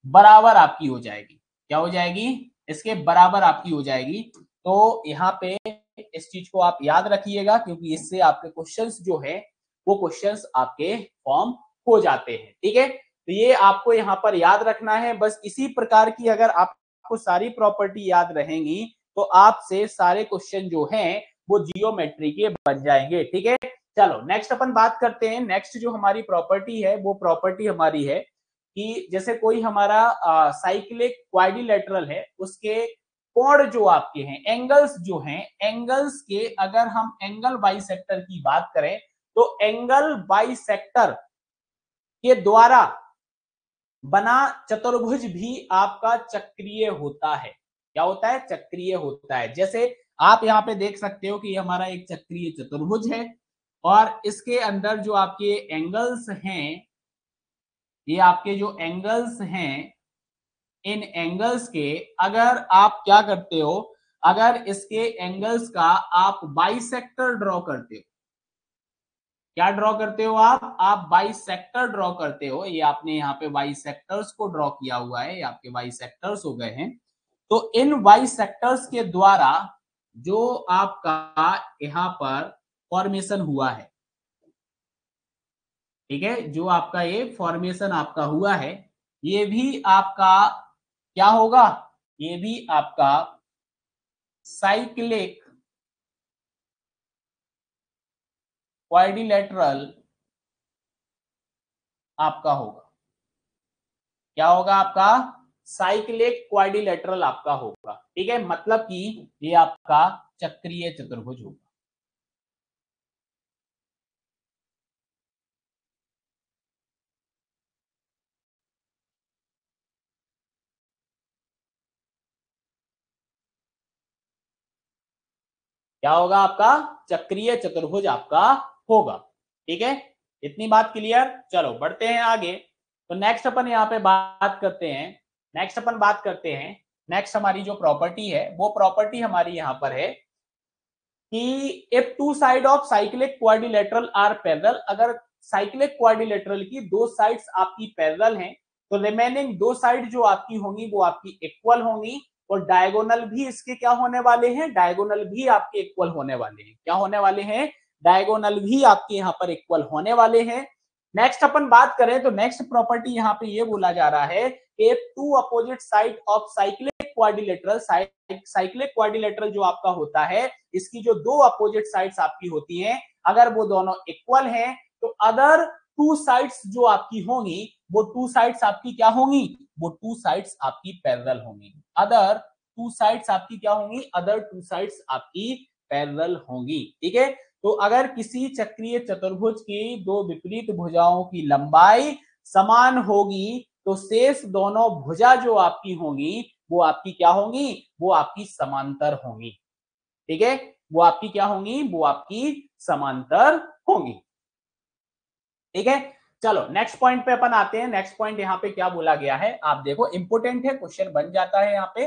बराबर आपकी हो जाएगी। क्या हो जाएगी, इसके बराबर आपकी हो जाएगी। तो यहाँ पे इस चीज को आप याद रखिएगा क्योंकि इससे आपके क्वेश्चंस जो है वो क्वेश्चंस आपके फॉर्म हो जाते हैं। ठीक है। तो ये आपको यहाँ पर याद रखना है। बस इसी प्रकार की अगर आपको सारी प्रॉपर्टी याद रहेंगी तो आपसे सारे क्वेश्चन जो हैं वो जियोमेट्री के बन जाएंगे। ठीक है। चलो नेक्स्ट अपन बात करते हैं। नेक्स्ट जो हमारी प्रॉपर्टी है वो प्रॉपर्टी हमारी है कि जैसे कोई हमारा साइक्लिक क्वाड्रिलेटरल है, उसके कोण जो आपके हैं, एंगल्स जो हैं, एंगल्स के अगर हम एंगल बाइसेक्टर की बात करें तो एंगल बाइसेक्टर के द्वारा बना चतुर्भुज भी आपका चक्रीय होता है। क्या होता है, चक्रीय होता है। जैसे आप यहाँ पे देख सकते हो कि हमारा एक चक्रीय चतुर्भुज है और इसके अंदर जो आपके एंगल्स हैं, ये आपके जो एंगल्स हैं, इन एंगल्स के अगर आप क्या करते हो, अगर इसके एंगल्स का आप बाइसेक्टर ड्रॉ करते हो, क्या ड्रॉ करते हो आप बाइसेक्टर ड्रॉ करते हो। ये आपने यहाँ पे बाइसेक्टर्स को ड्रॉ किया हुआ है, ये आपके बाइसेक्टर्स हो गए हैं। तो इन बाइसेक्टर्स के द्वारा जो आपका यहाँ पर फॉर्मेशन हुआ है, ठीक है, जो आपका ये फॉर्मेशन आपका हुआ है, ये भी आपका क्या होगा, ये भी आपका साइक्लिक क्वाड्रिलेटरल आपका होगा। क्या होगा आपका, साइक्लिक क्वाड्रिलेटरल आपका होगा। ठीक है। मतलब कि ये आपका चक्रीय चतुर्भुज होगा। क्या होगा आपका, चक्रीय चतुर्भुज आपका होगा। ठीक है, इतनी बात क्लियर। चलो बढ़ते हैं आगे। तो नेक्स्ट अपन यहाँ पे बात करते हैं, नेक्स्ट हमारी जो प्रॉपर्टी है वो प्रॉपर्टी हमारी यहाँ पर है कि if two side of cyclic quadrilateral are parallel, अगर साइक्लिक क्वाड्रिलेटरल की दो साइड्स आपकी पैरेलल हैं तो रिमेनिंग दो साइड जो आपकी होंगी वो आपकी इक्वल होंगी, और डायगोनल भी इसके क्या होने वाले हैं, डायगोनल भी आपके इक्वल होने वाले हैं। क्या होने वाले हैं, डायगोनल भी आपके यहाँ पर इक्वल होने वाले हैं। नेक्स्ट अपन बात करें तो नेक्स्ट प्रॉपर्टी यहाँ पे ये बोला जा रहा है कि two opposite side of cyclic quadrilateral, cyclic quadrilateral जो आपका होता है इसकी जो दो अपोजिट साइड्स आपकी होती हैं अगर वो दोनों इक्वल हैं तो अदर टू साइड्स जो आपकी होंगी वो टू साइड्स आपकी क्या होंगी, वो टू साइड्स आपकी पैरेलल होंगी। अदर टू साइड्स आपकी क्या होंगी, अदर टू साइड्स आपकी पैरेलल होंगी। ठीक है, तो अगर किसी चक्रीय चतुर्भुज की दो विपरीत भुजाओं की लंबाई समान होगी तो शेष दोनों भुजा जो आपकी होंगी वो आपकी क्या होंगी, वो आपकी समांतर होंगी। ठीक है, वो आपकी क्या होंगी, वो आपकी समांतर होंगी। ठीक है, चलो नेक्स्ट पॉइंट पे अपन आते हैं। नेक्स्ट पॉइंट यहाँ पे क्या बोला गया है आप देखो, इंपोर्टेंट है, क्वेश्चन बन जाता है यहाँ पे।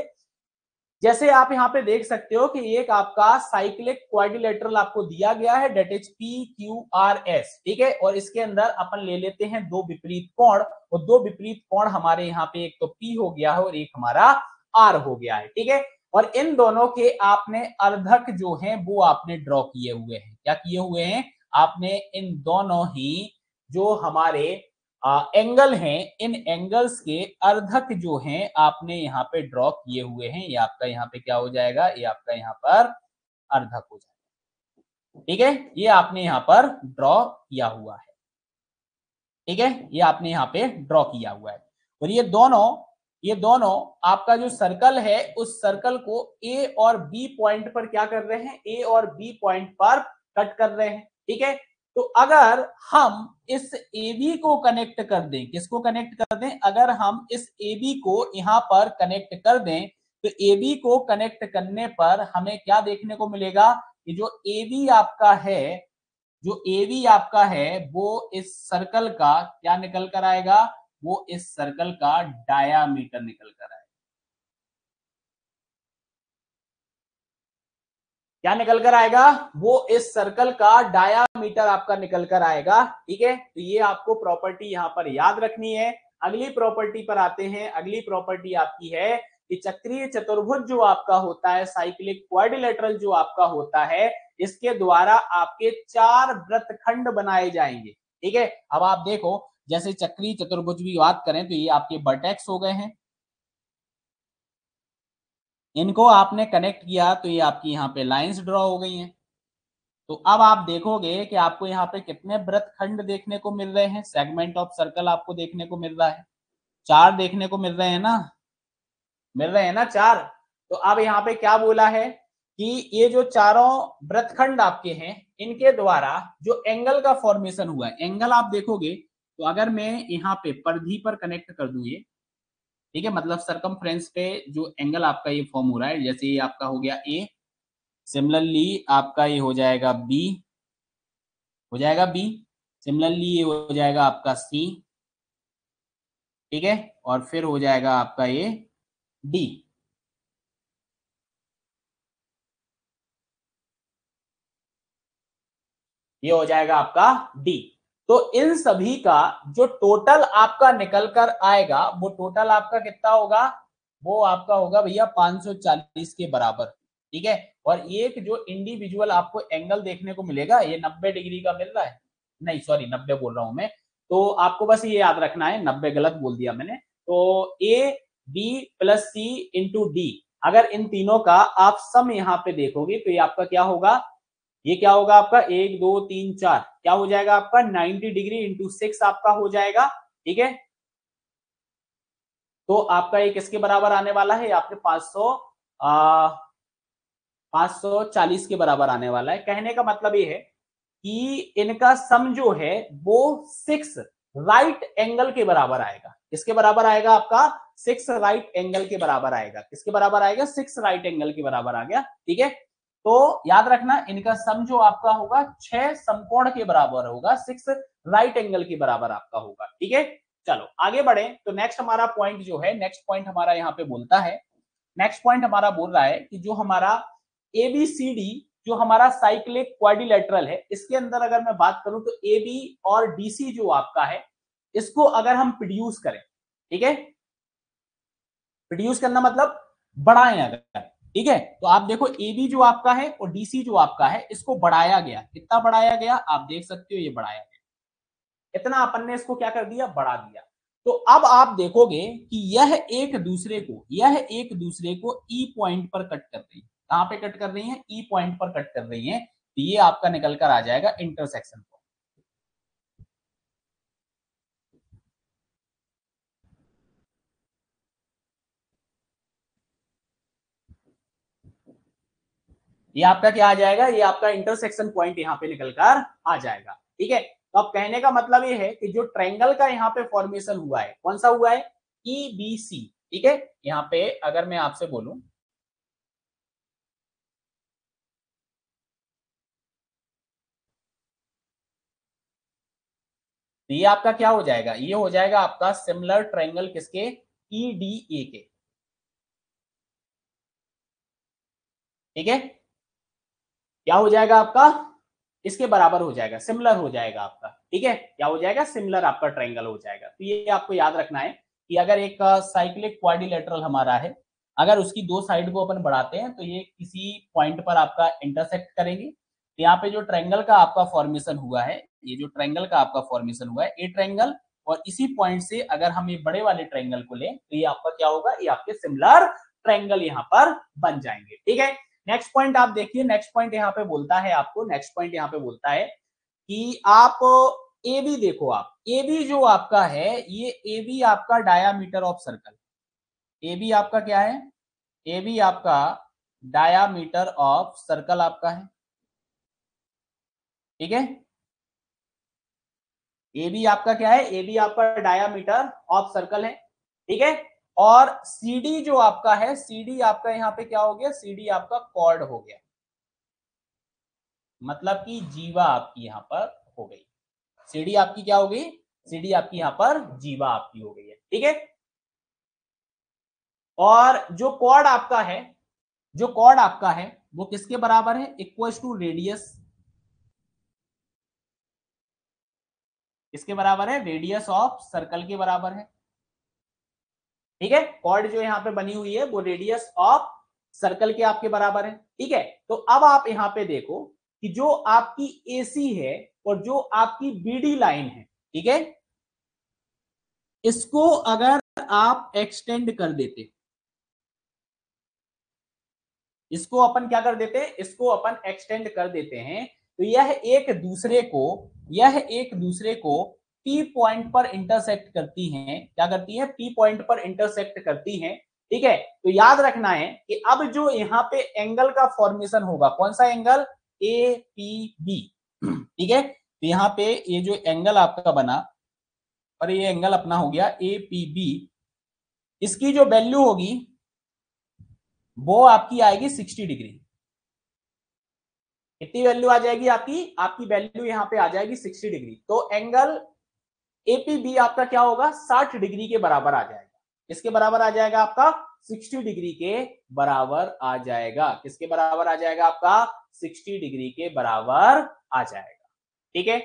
जैसे आप यहाँ पे देख सकते हो कि एक आपका साइक्लिक क्वाड्रिलेटरल आपको दिया गया है, that is P Q R S. ठीक है, और इसके अंदर अपन ले लेते हैं दो विपरीत कोण, और दो विपरीत कोण हमारे यहाँ पे एक तो पी हो गया है और एक हमारा आर हो गया है। ठीक है, और इन दोनों के आपने अर्धक जो है वो आपने ड्रॉ किए हुए हैं। क्या किए हुए हैं आपने, इन दोनों ही जो हमारे एंगल हैं इन एंगल्स के अर्धक जो हैं आपने यहाँ पे ड्रॉ किए हुए हैं। ये आपका यहाँ पे क्या हो जाएगा, ये आपका यहाँ पर अर्धक हो जाएगा। ठीक है, ये आपने यहाँ पर ड्रॉ किया हुआ है। ठीक है, ये आपने यहाँ पे ड्रॉ किया हुआ है, और ये दोनों आपका जो सर्कल है उस सर्कल को ए और बी पॉइंट पर क्या कर रहे हैं, ए और बी पॉइंट पर कट कर रहे हैं। ठीक है, तो अगर हम इस AB को कनेक्ट कर दें, किसको कनेक्ट कर दें, अगर हम इस AB को यहां पर कनेक्ट कर दें तो AB को कनेक्ट करने पर हमें क्या देखने को मिलेगा कि जो AB आपका है, जो AB आपका है वो इस सर्कल का क्या निकल कर आएगा, वो इस सर्कल का डायामीटर निकल कर आएगा। क्या निकल कर आएगा, वो इस सर्कल का डायामीटर आपका निकल कर आएगा। ठीक है, तो ये आपको प्रॉपर्टी यहां पर याद रखनी है। अगली प्रॉपर्टी पर आते हैं। अगली प्रॉपर्टी आपकी है कि चक्रीय चतुर्भुज जो आपका होता है, साइक्लिक क्वाड्रिलेटरल जो आपका होता है, इसके द्वारा आपके चार वृत्तखंड बनाए जाएंगे। ठीक है, अब आप देखो जैसे चक्रीय चतुर्भुज की बात करें तो ये आपके वर्टेक्स हो गए हैं, इनको आपने कनेक्ट किया तो ये आपकी यहाँ पे लाइंस ड्रॉ हो गई हैं। तो अब आप देखोगे कि आपको यहाँ पे कितने वृत्तखंड देखने को मिल रहे हैं, सेगमेंट ऑफ सर्कल आपको देखने को मिल रहा है, चार देखने को मिल रहे हैं ना, मिल रहे हैं ना चार। तो अब यहाँ पे क्या बोला है कि ये जो चारों वृत्तखंड आपके हैं इनके द्वारा जो एंगल का फॉर्मेशन हुआ है, एंगल आप देखोगे तो अगर मैं यहाँ पे परिधि पर कनेक्ट कर दूं ये, ठीक है, मतलब सरकमफ्रेंस पे जो एंगल आपका ये फॉर्म हो रहा है, जैसे ये आपका हो गया ए, सिमिलरली आपका ये हो जाएगा बी, हो जाएगा बी, सिमिलरली ये हो जाएगा आपका सी, ठीक है, और फिर हो जाएगा आपका ये डी। ये हो जाएगा आपका डी। तो इन सभी का जो टोटल आपका निकल कर आएगा वो टोटल आपका कितना होगा, वो आपका होगा भैया 540 के बराबर। ठीक है, और एक जो इंडिविजुअल आपको एंगल देखने को मिलेगा ये 90 डिग्री का मिल रहा है, नहीं सॉरी 90 बोल रहा हूं मैं, तो आपको बस ये याद रखना है, 90 गलत बोल दिया मैंने। तो A B plus C into D, अगर इन तीनों का आप सम यहाँ पे देखोगे तो ये आपका क्या होगा, ये क्या होगा आपका 1 2 3 4, क्या हो जाएगा आपका 90 डिग्री इंटू 6 आपका हो जाएगा। ठीक है, तो आपका ये किसके बराबर आने वाला है, आपके 540 के बराबर आने वाला है। कहने का मतलब ये है कि इनका सम जो है वो 6 राइट एंगल के बराबर आएगा। किसके बराबर आएगा आपका, 6 राइट एंगल के बराबर आएगा। किसके बराबर आएगा, 6 राइट एंगल के बराबर आ गया। ठीक है, तो याद रखना इनका सम जो आपका होगा 6 समकोण के बराबर होगा, 6 राइट एंगल के बराबर आपका होगा। ठीक है, चलो आगे बढ़े। तो नेक्स्ट हमारा पॉइंट जो है, नेक्स्ट पॉइंट हमारा यहाँ पे बोलता है, नेक्स्ट पॉइंट हमारा बोल रहा है कि जो हमारा एबीसीडी जो हमारा साइक्लिक क्वाड्रिलेटरल है, इसके अंदर अगर मैं बात करूं तो एबी और डीसी जो आपका है, इसको अगर हम प्रोड्यूस करें, ठीक है, प्रोड्यूस करना मतलब बढ़ाएं अगर, ठीक है, तो आप देखो एबी जो आपका है और डीसी जो आपका है, इसको बढ़ाया गया, कितना बढ़ाया गया आप देख सकते हो, ये बढ़ाया गया, इतना अपन ने इसको क्या कर दिया, बढ़ा दिया। तो अब आप देखोगे कि यह एक दूसरे को ई पॉइंट पर कट कर रही है। कहां पे कट कर रही है, ई पॉइंट पर कट कर रही है। तो ये आपका निकल कर आ जाएगा इंटरसेक्शन पॉइंट। ये आपका क्या आ जाएगा, ये आपका इंटरसेक्शन पॉइंट यहाँ पे निकल कर आ जाएगा। ठीक है, तो अब कहने का मतलब ये है कि जो ट्रायंगल का यहाँ पे फॉर्मेशन हुआ है, कौन सा हुआ है, ईबीसी। ठीक है, यहाँ पे अगर मैं आपसे बोलूं, तो ये आपका क्या हो जाएगा, ये हो जाएगा आपका सिमिलर ट्रायंगल किसके, ईडीए के। ठीक है, क्या हो जाएगा आपका, इसके बराबर हो जाएगा, सिमिलर हो जाएगा आपका। ठीक है, क्या हो जाएगा, सिमिलर आपका ट्रायंगल हो जाएगा। तो ये आपको याद रखना है कि अगर एक साइक्लिक क्वाड्रिलेटरल हमारा है, अगर उसकी दो साइड को अपन बढ़ाते हैं तो ये किसी पॉइंट पर आपका इंटरसेक्ट करेंगे। तो यहाँ पे जो ट्रायंगल का आपका फॉर्मेशन हुआ है, ये जो ट्रायंगल का आपका फॉर्मेशन हुआ है, ए ट्रायंगल, और इसी पॉइंट से अगर हम ये बड़े वाले ट्रायंगल को लें तो ये आपका क्या होगा, ये आपके सिमिलर ट्रायंगल यहाँ पर बन जाएंगे। ठीक है, नेक्स्ट पॉइंट आप देखिए, नेक्स्ट पॉइंट यहाँ पे बोलता है आपको, नेक्स्ट पॉइंट यहाँ पे बोलता है कि आप ए बी देखो, आप ए बी जो आपका है, ये ए बी आपका diameter of circle, A B आपका क्या है, ए बी आपका डायामीटर ऑफ सर्कल आपका है। ठीक है, ए बी आपका क्या है, ए बी आपका डायामीटर ऑफ सर्कल है। ठीक है, और सी डी जो आपका है, सी डी आपका यहाँ पे क्या हो गया, सी डी आपका कॉर्ड हो गया, मतलब कि जीवा आपकी यहाँ पर हो गई, सीडी आपकी क्या हो गई, सीडी आपकी यहाँ पर जीवा आपकी हो गई है। ठीक है, और जो कॉर्ड आपका है, जो कॉर्ड आपका है वो किसके बराबर है, इक्वल टू रेडियस, किसके बराबर है, रेडियस ऑफ सर्कल के बराबर है। ठीक है, कॉर्ड जो यहाँ पे बनी हुई है वो रेडियस ऑफ सर्कल के आपके बराबर है। ठीक है, तो अब आप यहाँ पे देखो कि जो आपकी एसी है और जो आपकी बीडी लाइन है, ठीक है, इसको अगर आप एक्सटेंड कर देते, इसको अपन क्या कर देते हैं, इसको अपन एक्सटेंड कर देते हैं, तो यह एक दूसरे को पी पॉइंट पर इंटरसेक्ट करती हैं, क्या करती है, पी पॉइंट पर इंटरसेक्ट करती हैं। ठीक है, तो याद रखना है कि अब जो यहाँ पे एंगल का फॉर्मेशन होगा, कौन सा एंगल, ए पी बी। ठीक है, तो यहाँ पे ये जो एंगल आपका बना और ये एंगल अपना हो गया ए पी बी, इसकी जो वैल्यू होगी वो आपकी आएगी 60 डिग्री। कितनी वैल्यू आ जाएगी आपकी, आपकी वैल्यू यहाँ पे आ जाएगी 60 डिग्री। तो एंगल एपीबी आपका क्या होगा, 60 डिग्री के बराबर आ जाएगा। किसके बराबर आ जाएगा आपका, 60 डिग्री के बराबर आ जाएगा। किसके बराबर आ जाएगा आपका, 60 डिग्री के बराबर आ जाएगा। ठीक है,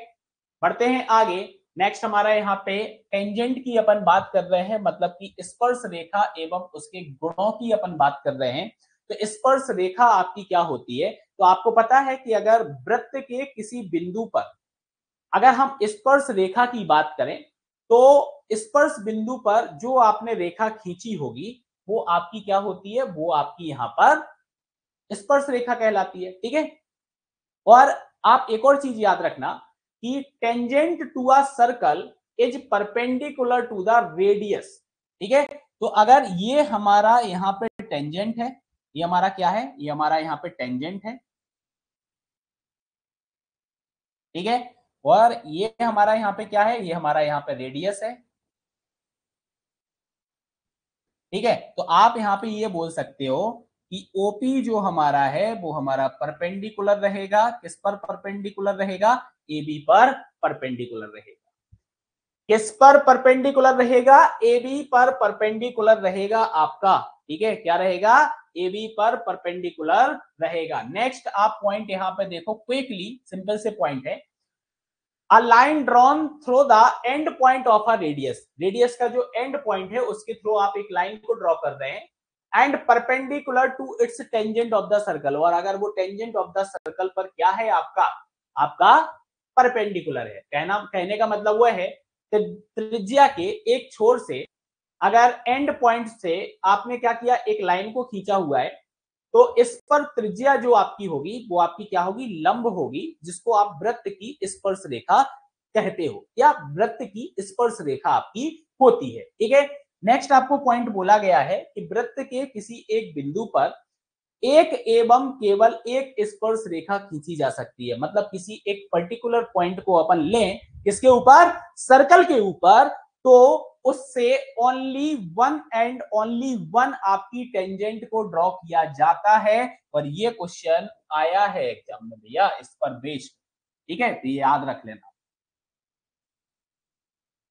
बढ़ते हैं आगे। नेक्स्ट हमारा यहाँ पे टेंजेंट की अपन बात कर रहे हैं, मतलब कि स्पर्श रेखा एवं उसके गुणों की अपन बात कर रहे हैं। तो स्पर्श रेखा आपकी क्या होती है, तो आपको पता है कि अगर वृत्त के किसी बिंदु पर अगर हम स्पर्श रेखा की बात करें, तो स्पर्श बिंदु पर जो आपने रेखा खींची होगी वो आपकी क्या होती है, वो आपकी यहाँ पर स्पर्श रेखा कहलाती है। ठीक है, और आप एक और चीज याद रखना कि tangent to a circle is perpendicular to the radius. ठीक है, तो अगर ये हमारा यहाँ पे टेंजेंट है, ये हमारा क्या है, ये हमारा यहाँ पे टेंजेंट है। ठीक है, और ये हमारा यहाँ पे क्या है, ये हमारा यहाँ पे रेडियस है। ठीक है, तो आप यहाँ पे ये बोल सकते हो कि ओपी जो हमारा है वो हमारा परपेंडिकुलर रहेगा, किस पर परपेंडिकुलर रहेगा, एबी पर परपेंडिकुलर रहेगा। किस पर परपेंडिकुलर रहेगा, एबी पर परपेंडिकुलर रहेगा आपका, ठीक है, क्या रहेगा, एबी पर परपेंडिकुलर रहेगा। नेक्स्ट आप पॉइंट यहां पे देखो क्विकली, सिंपल से पॉइंट है, a line drawn through the end point of a radius, radius का जो एंड पॉइंट है उसके थ्रू आप एक लाइन को ड्रॉ कर रहे हैं, and perpendicular to its tangent of the circle, और अगर वो टेंजेंट ऑफ द सर्कल पर क्या है आपका, आपका परपेंडिकुलर है। कहने का मतलब वो है कि त्रिज्या के एक छोर से अगर एंड पॉइंट से आपने क्या किया, एक लाइन को खींचा हुआ है, तो इस पर त्रिज्या जो आपकी होगी वो आपकी क्या होगी, लंब होगी, जिसको आप वृत्त की स्पर्श रेखा कहते हो, या वृत्त की स्पर्श रेखा आपकी होती है, ठीक है। नेक्स्ट आपको पॉइंट बोला गया है कि वृत्त के किसी एक बिंदु पर एक एवं केवल एक स्पर्श रेखा खींची जा सकती है, मतलब किसी एक पर्टिकुलर पॉइंट को अपन लें, किसके ऊपर, सर्कल के ऊपर, तो उससे only one and only one आपकी टेंजेंट को ड्रॉ किया जाता है, और ये क्वेश्चन आया है एग्जाम में भैया, इस पर बेस्ड, ठीक है, तो ये याद रख लेना,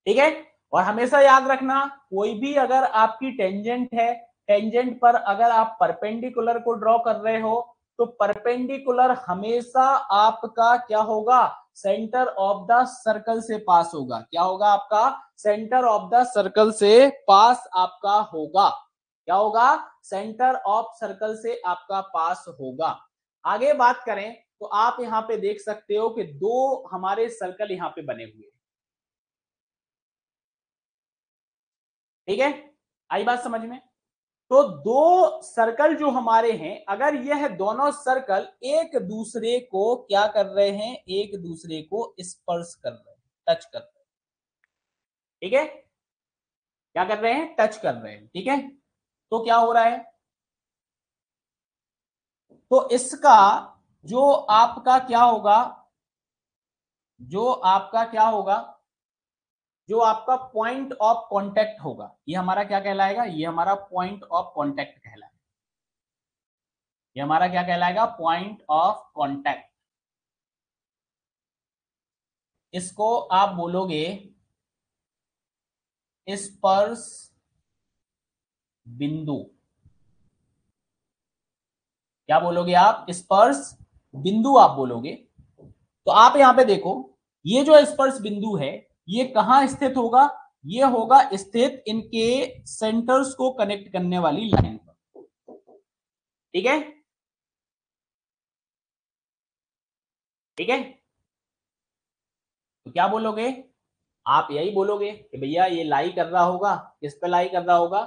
ठीक है। और हमेशा याद रखना, कोई भी अगर आपकी टेंजेंट है, टेंजेंट पर अगर आप परपेंडिकुलर को ड्रॉ कर रहे हो, तो परपेंडिकुलर हमेशा आपका क्या होगा, सेंटर ऑफ द सर्कल से पास होगा, क्या होगा आपका, सेंटर ऑफ द सर्कल से पास आपका होगा, क्या होगा, सेंटर ऑफ सर्कल से आपका पास होगा। आगे बात करें तो आप यहां पे देख सकते हो कि दो हमारे सर्कल यहां पे बने हुए हैं, ठीक है, आई बात समझ में। तो दो सर्कल जो हमारे हैं, अगर यह दोनों सर्कल एक दूसरे को क्या कर रहे हैं, एक दूसरे को स्पर्श कर रहे हैं, टच कर रहे हैं, ठीक है, क्या कर रहे हैं, टच कर रहे हैं, ठीक है, तो क्या हो रहा है, तो इसका जो आपका क्या होगा, जो आपका क्या होगा, जो आपका पॉइंट ऑफ कांटेक्ट होगा, ये हमारा क्या कहलाएगा, ये हमारा पॉइंट ऑफ कांटेक्ट कहलाएगा, ये हमारा क्या कहलाएगा, पॉइंट ऑफ कांटेक्ट। इसको आप बोलोगे स्पर्श बिंदु, क्या बोलोगे आप, स्पर्श बिंदु आप बोलोगे। तो आप यहां पे देखो, ये जो स्पर्श बिंदु है ये कहां स्थित होगा, ये होगा स्थित इनके सेंटर्स को कनेक्ट करने वाली लाइन पर, ठीक है, ठीक है, तो क्या बोलोगे, आप यही बोलोगे कि भैया ये लाई कर रहा होगा, किस पे लाई कर रहा होगा,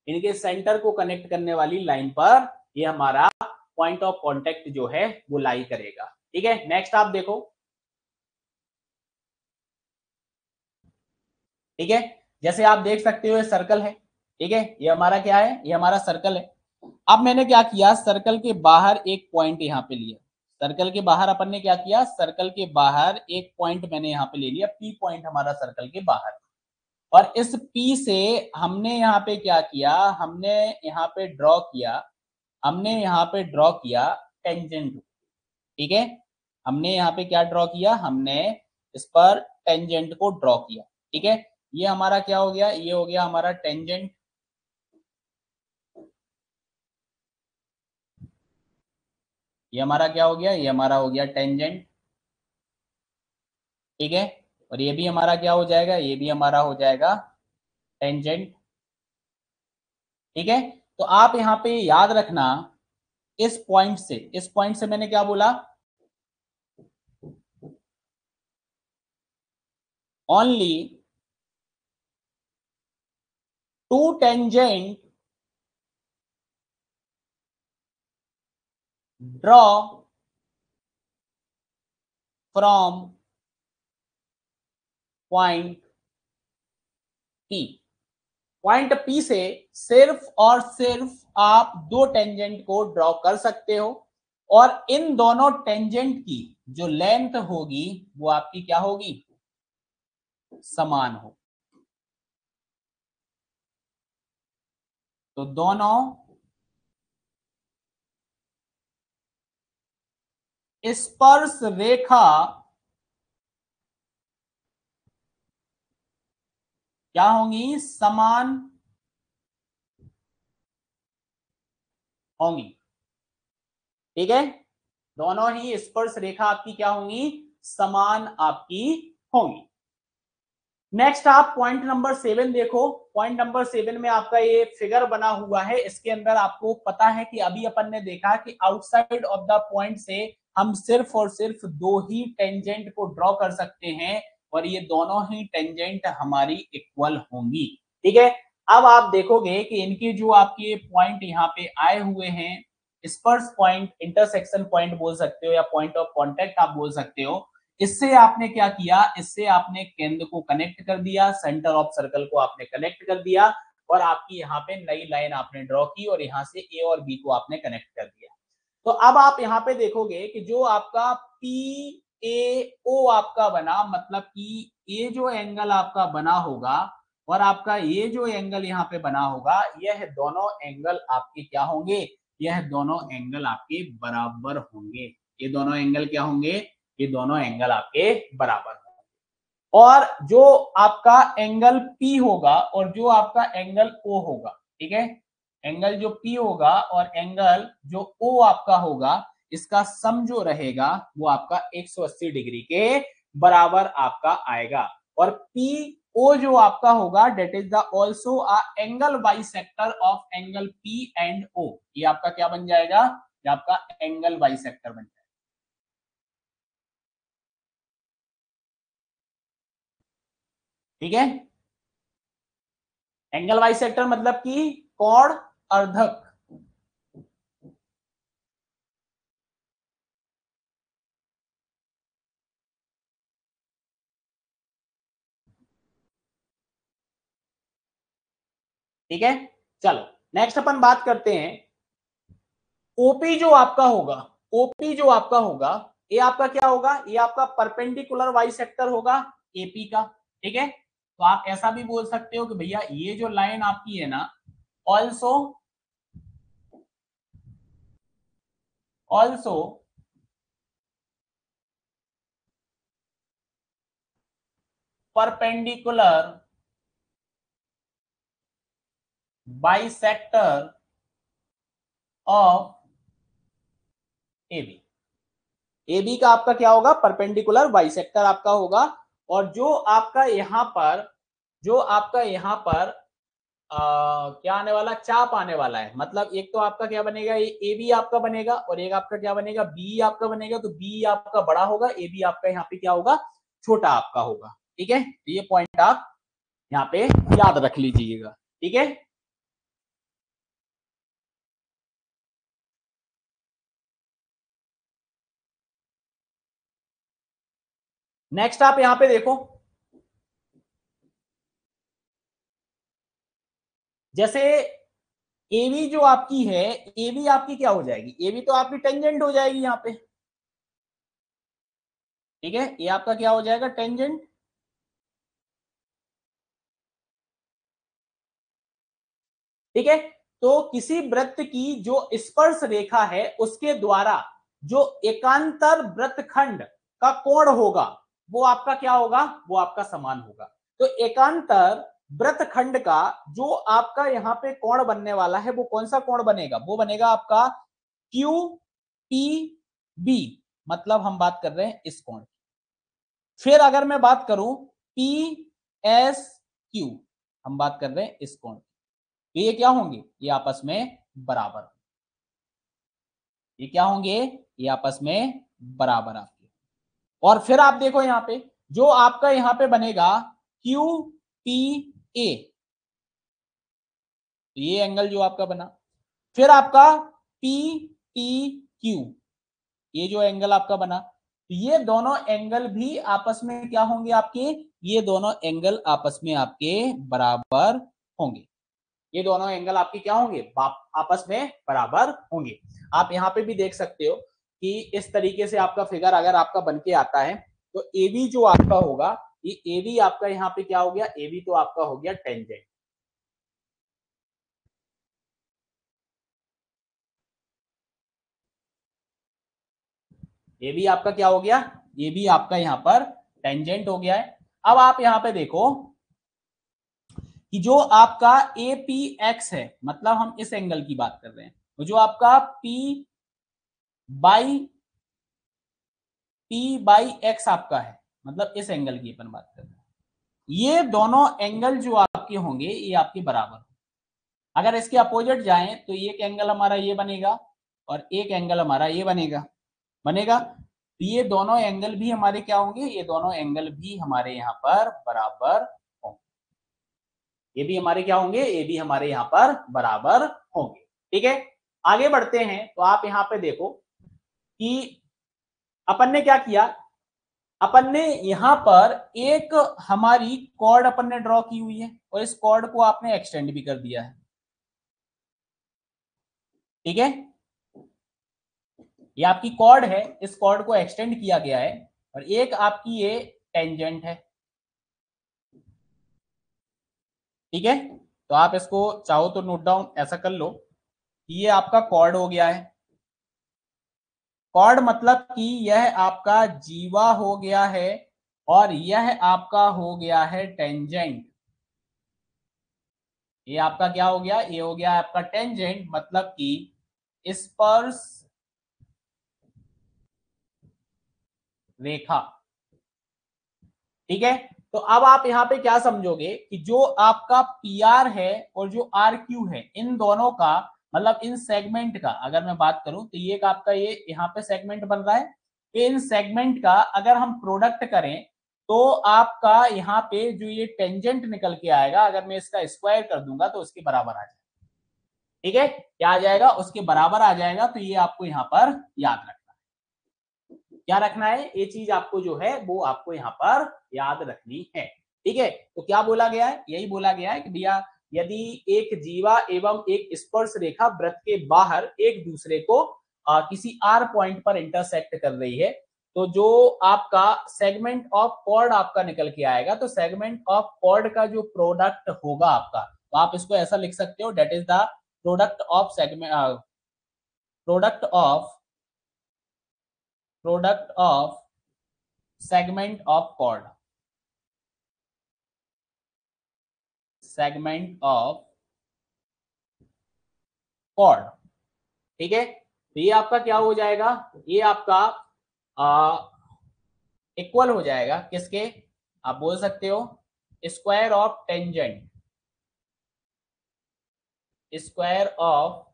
इनके सेंटर को कनेक्ट करने वाली लाइन पर ये हमारा पॉइंट ऑफ कांटेक्ट जो है वो लाई करेगा, ठीक है। नेक्स्ट आप देखो, ठीक है, जैसे आप देख सकते हो ये सर्कल है, ठीक है, ये हमारा क्या है, ये हमारा सर्कल है। अब मैंने क्या किया, सर्कल के बाहर एक पॉइंट यहां पे लिया, सर्कल के बाहर अपन ने क्या किया, सर्कल के बाहर एक पॉइंट मैंने यहां पे ले लिया, पी पॉइंट हमारा सर्कल के बाहर, और इस पी से हमने यहाँ पे क्या किया, हमने यहाँ पे ड्रॉ किया, हमने यहाँ पे ड्रॉ किया टेंजेंट, ठीक है, हमने यहाँ पे क्या ड्रॉ किया, हमने इस पर टेंजेंट को ड्रॉ किया, ठीक है, ये हमारा क्या हो गया, ये हो गया हमारा टेंजेंट, ये हमारा क्या हो गया, ये हमारा हो गया टेंजेंट, ठीक है, और ये भी हमारा क्या हो जाएगा, ये भी हमारा हो जाएगा टेंजेंट, ठीक है। तो आप यहाँ पे याद रखना, इस पॉइंट से मैंने क्या बोला, only two tangent draw from point P, point P से सिर्फ और सिर्फ आप दो टेंजेंट को ड्रॉ कर सकते हो, और इन दोनों टेंजेंट की जो लेंथ होगी वो आपकी क्या होगी, समान हो, तो दोनों स्पर्श रेखा क्या होंगी, समान होंगी। ठीक है, दोनों ही स्पर्श रेखा आपकी क्या होंगी, समान आपकी होंगी। नेक्स्ट आप पॉइंट नंबर 7 देखो। पॉइंट नंबर 7 में आपका ये फिगर बना हुआ है। इसके अंदर आपको पता है कि अभी अपन ने देखा कि आउटसाइड ऑफ द पॉइंट से हम सिर्फ और सिर्फ दो ही टेंजेंट को ड्रॉ कर सकते हैं और ये दोनों ही टेंजेंट हमारी इक्वल होंगी। ठीक है, अब आप देखोगे कि इनके जो आपके पॉइंट यहाँ पे आए हुए हैं, स्पर्श पॉइंट, इंटरसेक्शन पॉइंट बोल सकते हो या पॉइंट ऑफ कॉन्टेक्ट आप बोल सकते हो, इससे आपने क्या किया, इससे आपने केंद्र को कनेक्ट कर दिया, सेंटर ऑफ सर्कल को आपने कनेक्ट कर दिया और आपकी यहाँ पे नई लाइन आपने ड्रॉ की और यहाँ से ए और बी को आपने कनेक्ट कर दिया। तो अब आप यहाँ पे देखोगे कि जो आपका पी ए ओ आपका बना, मतलब कि ये जो एंगल आपका बना होगा और आपका ये जो एंगल यहाँ पे बना होगा, यह दोनों एंगल आपके क्या होंगे, यह दोनों एंगल आपके बराबर होंगे। ये दोनों एंगल क्या होंगे, ये दोनों एंगल आपके बराबर होंगे। और जो आपका एंगल P होगा और जो आपका एंगल O होगा, ठीक है, एंगल जो P होगा और एंगल जो O आपका होगा, इसका सम जो रहेगा वो आपका 180 डिग्री के बराबर आपका आएगा। और PO जो आपका होगा, that is the also a angle bisector of angle P and O। ये आपका क्या बन जाएगा, ये आपका एंगल बाइसेक्टर बन जाएगा। ठीक है, एंगल बाइसेक्टर मतलब कि कोण अर्धक। ठीक है, चलो नेक्स्ट अपन बात करते हैं ओपी जो आपका होगा। ओपी जो आपका होगा, ये आपका क्या होगा, ये आपका परपेंडिकुलर बाइसेक्टर होगा एपी का। ठीक है, तो आप ऐसा भी बोल सकते हो कि भैया ये जो लाइन आपकी है ना, also also perpendicular bisector of AB. AB का आपका क्या होगा, परपेंडिकुलर बाइसेक्टर आपका होगा। और जो आपका यहां पर, जो आपका यहां पर क्या आने वाला, चाप आने वाला है, मतलब एक तो आपका क्या बनेगा, ये ए बी आपका बनेगा और एक आपका क्या बनेगा, बी आपका बनेगा। तो बी आपका बड़ा होगा, ए बी आपका यहाँ पे क्या होगा, छोटा आपका होगा। ठीक है, तो ये पॉइंट आप यहाँ पे याद रख लीजिएगा। ठीक है, नेक्स्ट आप यहाँ पे देखो, जैसे एबी जो आपकी है, एबी आपकी क्या हो जाएगी, एबी तो आपकी टेंजेंट हो जाएगी यहाँ पे। ठीक है, ये आपका क्या हो जाएगा, टेंजेंट। ठीक है, तो किसी वृत्त की जो स्पर्श रेखा है उसके द्वारा जो एकांतर वृत्तखंड का कोण होगा वो आपका क्या होगा, वो आपका समान होगा। तो एकांतर वृत्तखंड का जो आपका यहाँ पे कोण बनने वाला है वो कौन सा कोण बनेगा, वो बनेगा आपका क्यू पी बी, मतलब हम बात कर रहे हैं इस कोण की। फिर अगर मैं बात करूं पी एस क्यू, हम बात कर रहे हैं इस कोण की, तो ये क्या होंगे, ये आपस में बराबर। ये क्या होंगे, ये आपस में बराबर आपके। और फिर आप देखो यहां पे जो आपका यहां पे बनेगा क्यू पी ए, तो ये एंगल जो आपका बना, फिर आपका पी टी क्यू, ये जो एंगल आपका बना, तो ये दोनों एंगल भी आपस में क्या होंगे आपके, ये दोनों एंगल आपस में आपके बराबर होंगे। ये दोनों एंगल आपके क्या होंगे, आपस में बराबर होंगे। आप यहाँ पे भी देख सकते हो कि इस तरीके से आपका फिगर अगर आपका बन के आता है तो ए बी जो आपका होगा, ये ए बी आपका यहाँ पे क्या हो गया, ए बी तो आपका हो गया टेंजेंट। ये भी आपका क्या हो गया, ये भी आपका यहाँ पर टेंजेंट हो गया है। अब आप यहाँ पे देखो कि जो आपका ए पी एक्स है, मतलब हम इस एंगल की बात कर रहे हैं, तो जो आपका पी बाई एक्स आपका है, मतलब इस एंगल की अपन बात कर रहे हैं, ये दोनों एंगल जो आपके होंगे ये आपके बराबर। अगर इसके अपोजिट जाएं तो एक एंगल हमारा ये बनेगा और एक एंगल हमारा ये बनेगा तो ये दोनों एंगल भी हमारे क्या होंगे, ये दोनों एंगल भी हमारे यहाँ पर बराबर होंगे। ये भी हमारे क्या होंगे, ये भी हमारे यहाँ पर बराबर होंगे। ठीक है, आगे बढ़ते हैं। तो आप यहाँ पे देखो कि अपन ने क्या किया, अपन ने यहां पर एक हमारी कॉर्ड अपन ने ड्रॉ की हुई है और इस कॉर्ड को आपने एक्सटेंड भी कर दिया है। ठीक है, ये आपकी कॉर्ड है, इस कॉर्ड को एक्सटेंड किया गया है और एक आपकी ये टेंजेंट है। ठीक है, तो आप इसको चाहो तो नोट डाउन ऐसा कर लो कि ये आपका कॉर्ड हो गया है। कॉर्ड मतलब कि यह आपका जीवा हो गया है और यह आपका हो गया है टेंजेंट। ये आपका क्या हो गया, ये हो गया आपका टेंजेंट, मतलब कि स्पर्श रेखा। ठीक है, तो अब आप यहां पे क्या समझोगे कि जो आपका पी आर है और जो आर क्यू है, इन दोनों का मतलब इन सेगमेंट का अगर मैं बात करूं तो ये आपका ये यहाँ पे सेगमेंट बन रहा है। इन सेगमेंट का अगर हम प्रोडक्ट करें तो आपका यहाँ पे जो ये टेंजेंट निकल के आएगा, अगर मैं इसका स्क्वायर कर दूंगा तो उसके बराबर आ जाएगा। ठीक है, क्या आ जाएगा, उसके बराबर आ जाएगा। तो ये आपको यहाँ पर याद रखना है, क्या रखना है, ये चीज आपको जो है वो आपको यहाँ पर याद रखनी है। ठीक है, तो क्या बोला गया है, यही बोला गया है कि भैया यदि एक जीवा एवं एक स्पर्श रेखा वृत्त के बाहर एक दूसरे को किसी आर पॉइंट पर इंटरसेक्ट कर रही है, तो जो आपका सेगमेंट ऑफ कॉर्ड आपका निकल के आएगा, तो सेगमेंट ऑफ कॉर्ड का जो प्रोडक्ट होगा आपका, तो आप इसको ऐसा लिख सकते हो, that is the product of segment product of segment of chord, segment of chord. ठीक है, तो ये आपका क्या हो जाएगा, ये आपका इक्वल हो जाएगा किसके, आप बोल सकते हो square of tangent, square of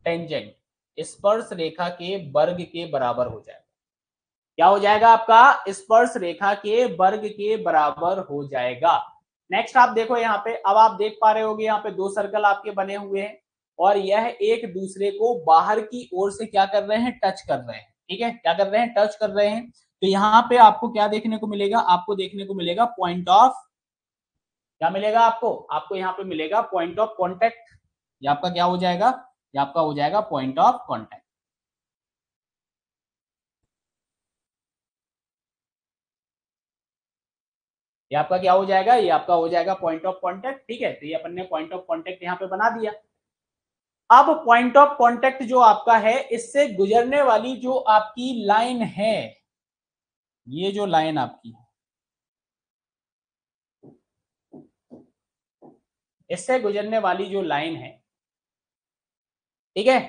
tangent स्पर्श रेखा के वर्ग के बराबर हो जाएगा। क्या हो जाएगा आपका, स्पर्श रेखा के वर्ग के बराबर हो जाएगा। नेक्स्ट आप देखो यहाँ पे, अब आप देख पा रहे होगे यहाँ पे दो सर्कल आपके बने हुए हैं और यह एक दूसरे को बाहर की ओर से क्या कर रहे हैं, टच कर रहे हैं। ठीक है, क्या कर रहे हैं, टच कर रहे हैं। तो यहाँ पे आपको क्या देखने को मिलेगा, आपको देखने को मिलेगा पॉइंट ऑफ, क्या मिलेगा आपको, आपको यहाँ पे मिलेगा पॉइंट ऑफ कॉन्टेक्ट। ये आपका क्या हो जाएगा, ये आपका हो जाएगा पॉइंट ऑफ कॉन्टेक्ट। ये आपका क्या हो जाएगा, ये आपका हो जाएगा पॉइंट ऑफ कांटेक्ट। ठीक है, तो ये अपन ने पॉइंट ऑफ कांटेक्ट यहाँ पे बना दिया। अब पॉइंट ऑफ कांटेक्ट जो आपका है, इससे गुजरने वाली जो आपकी लाइन है, ये जो लाइन आपकी है, इससे गुजरने वाली जो लाइन है, ठीक है,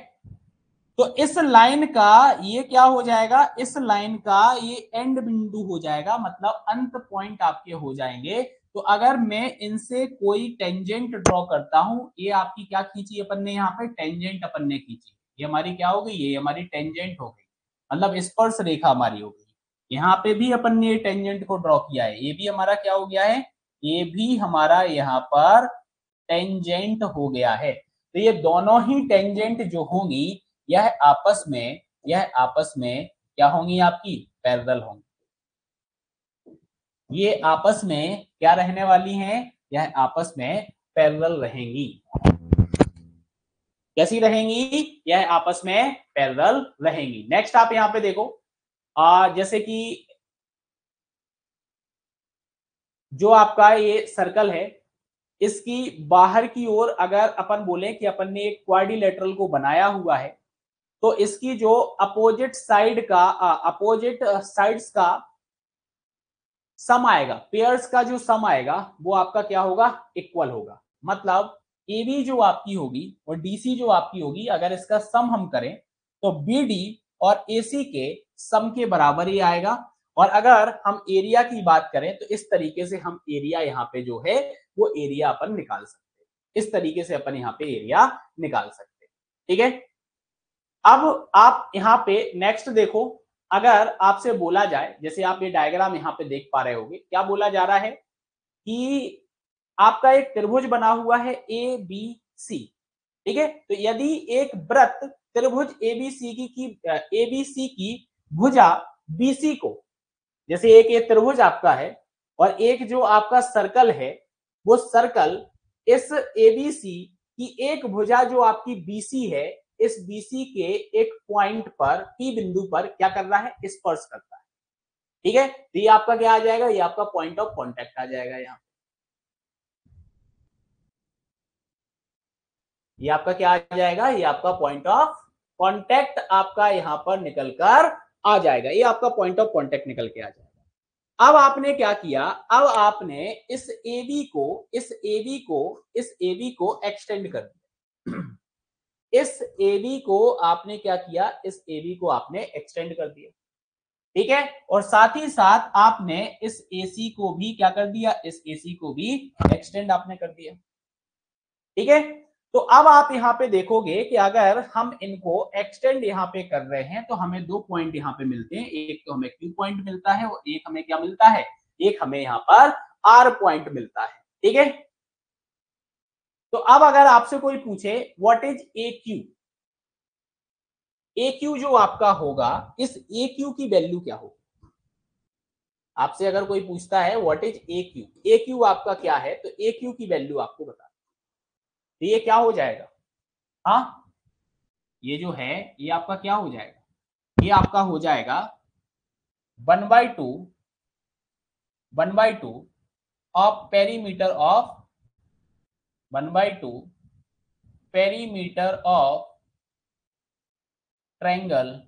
तो इस लाइन का ये क्या हो जाएगा, इस लाइन का ये एंड बिंदु हो जाएगा, मतलब अंत पॉइंट आपके हो जाएंगे। तो अगर मैं इनसे कोई टेंजेंट ड्रॉ करता हूं, ये आपकी क्या खींची अपन ने, यहाँ पे टेंजेंट अपन ने खींची, ये हमारी क्या हो गई, ये हमारी टेंजेंट हो गई, मतलब स्पर्श रेखा हमारी हो गई। यहाँ पे भी अपन ने टेंजेंट को ड्रॉ किया है, ये भी हमारा क्या हो गया है, ये भी हमारा यहाँ पर टेंजेंट हो गया है। तो ये दोनों ही टेंजेंट जो होंगी, यह आपस में, यह आपस में क्या होंगी, आपकी पैरेलल होंगी। ये आपस में क्या रहने वाली हैं, यह आपस में पैरेलल रहेंगी। कैसी रहेंगी, यह आपस में पैरेलल रहेंगी। नेक्स्ट आप यहां पे देखो, जैसे कि जो आपका ये सर्कल है, इसकी बाहर की ओर अगर अपन बोले कि अपन ने एक क्वाड्रिलेटरल को बनाया हुआ है, तो इसकी जो अपोजिट साइड्स का सम आएगा, पेयर्स का जो सम आएगा वो आपका क्या होगा, इक्वल होगा। मतलब AB जो आपकी होगी और DC जो आपकी होगी, अगर इसका सम हम करें तो BD और AC के सम के बराबर ही आएगा। और अगर हम एरिया की बात करें तो इस तरीके से हम एरिया यहाँ पे जो है वो एरिया अपन निकाल सकते हैं, इस तरीके से अपन यहाँ पे एरिया निकाल सकते हैं। ठीक है, अब आप यहाँ पे नेक्स्ट देखो, अगर आपसे बोला जाए, जैसे आप ये डायग्राम यहाँ पे देख पा रहे होंगे, क्या बोला जा रहा है कि आपका एक त्रिभुज बना हुआ है ABC। ठीक है, तो यदि एक वृत्त त्रिभुज ABC की भुजा BC को, जैसे एक ये त्रिभुज आपका है और एक जो आपका सर्कल है, वो सर्कल इस ABC की एक भुजा जो आपकी BC है, इस BC के एक पॉइंट पर P बिंदु पर क्या कर रहा है, स्पर्श करता है। ठीक है, तो ये आपका क्या आ जाएगा, ये आपका पॉइंट ऑफ कांटेक्ट आ जाएगा। यहाँ ये आपका क्या आ जाएगा, ये आपका पॉइंट ऑफ कांटेक्ट आपका यहाँ पर निकल कर आ जाएगा, ये आपका पॉइंट ऑफ कांटेक्ट निकल के आ जाएगा। अब आपने क्या किया, अब आपने इस AB को एक्सटेंड कर दिया। इस AB को आपने क्या किया, इस AB को आपने एक्सटेंड कर दिया। ठीक है, और साथ ही साथ आपने इस AC को भी क्या कर दिया, इस AC को भी एक्सटेंड आपने कर दिया। ठीक है, तो अब आप यहाँ पे देखोगे कि अगर हम इनको एक्सटेंड यहाँ पे कर रहे हैं तो हमें दो पॉइंट यहाँ पे मिलते हैं, एक तो हमें Q पॉइंट मिलता है और एक हमें क्या मिलता है, एक हमें यहाँ पर R पॉइंट मिलता है। ठीक है, तो अब अगर आपसे कोई पूछे व्हाट इज AQ, AQ जो आपका होगा, इस AQ की वैल्यू क्या होगी, आपसे अगर कोई पूछता है व्हाट इज AQ आपका क्या है, तो AQ की वैल्यू आपको बता, तो ये क्या हो जाएगा, हाँ ये जो है ये आपका क्या हो जाएगा, ये आपका हो जाएगा 1/2 of perimeter of 1/2 perimeter of triangle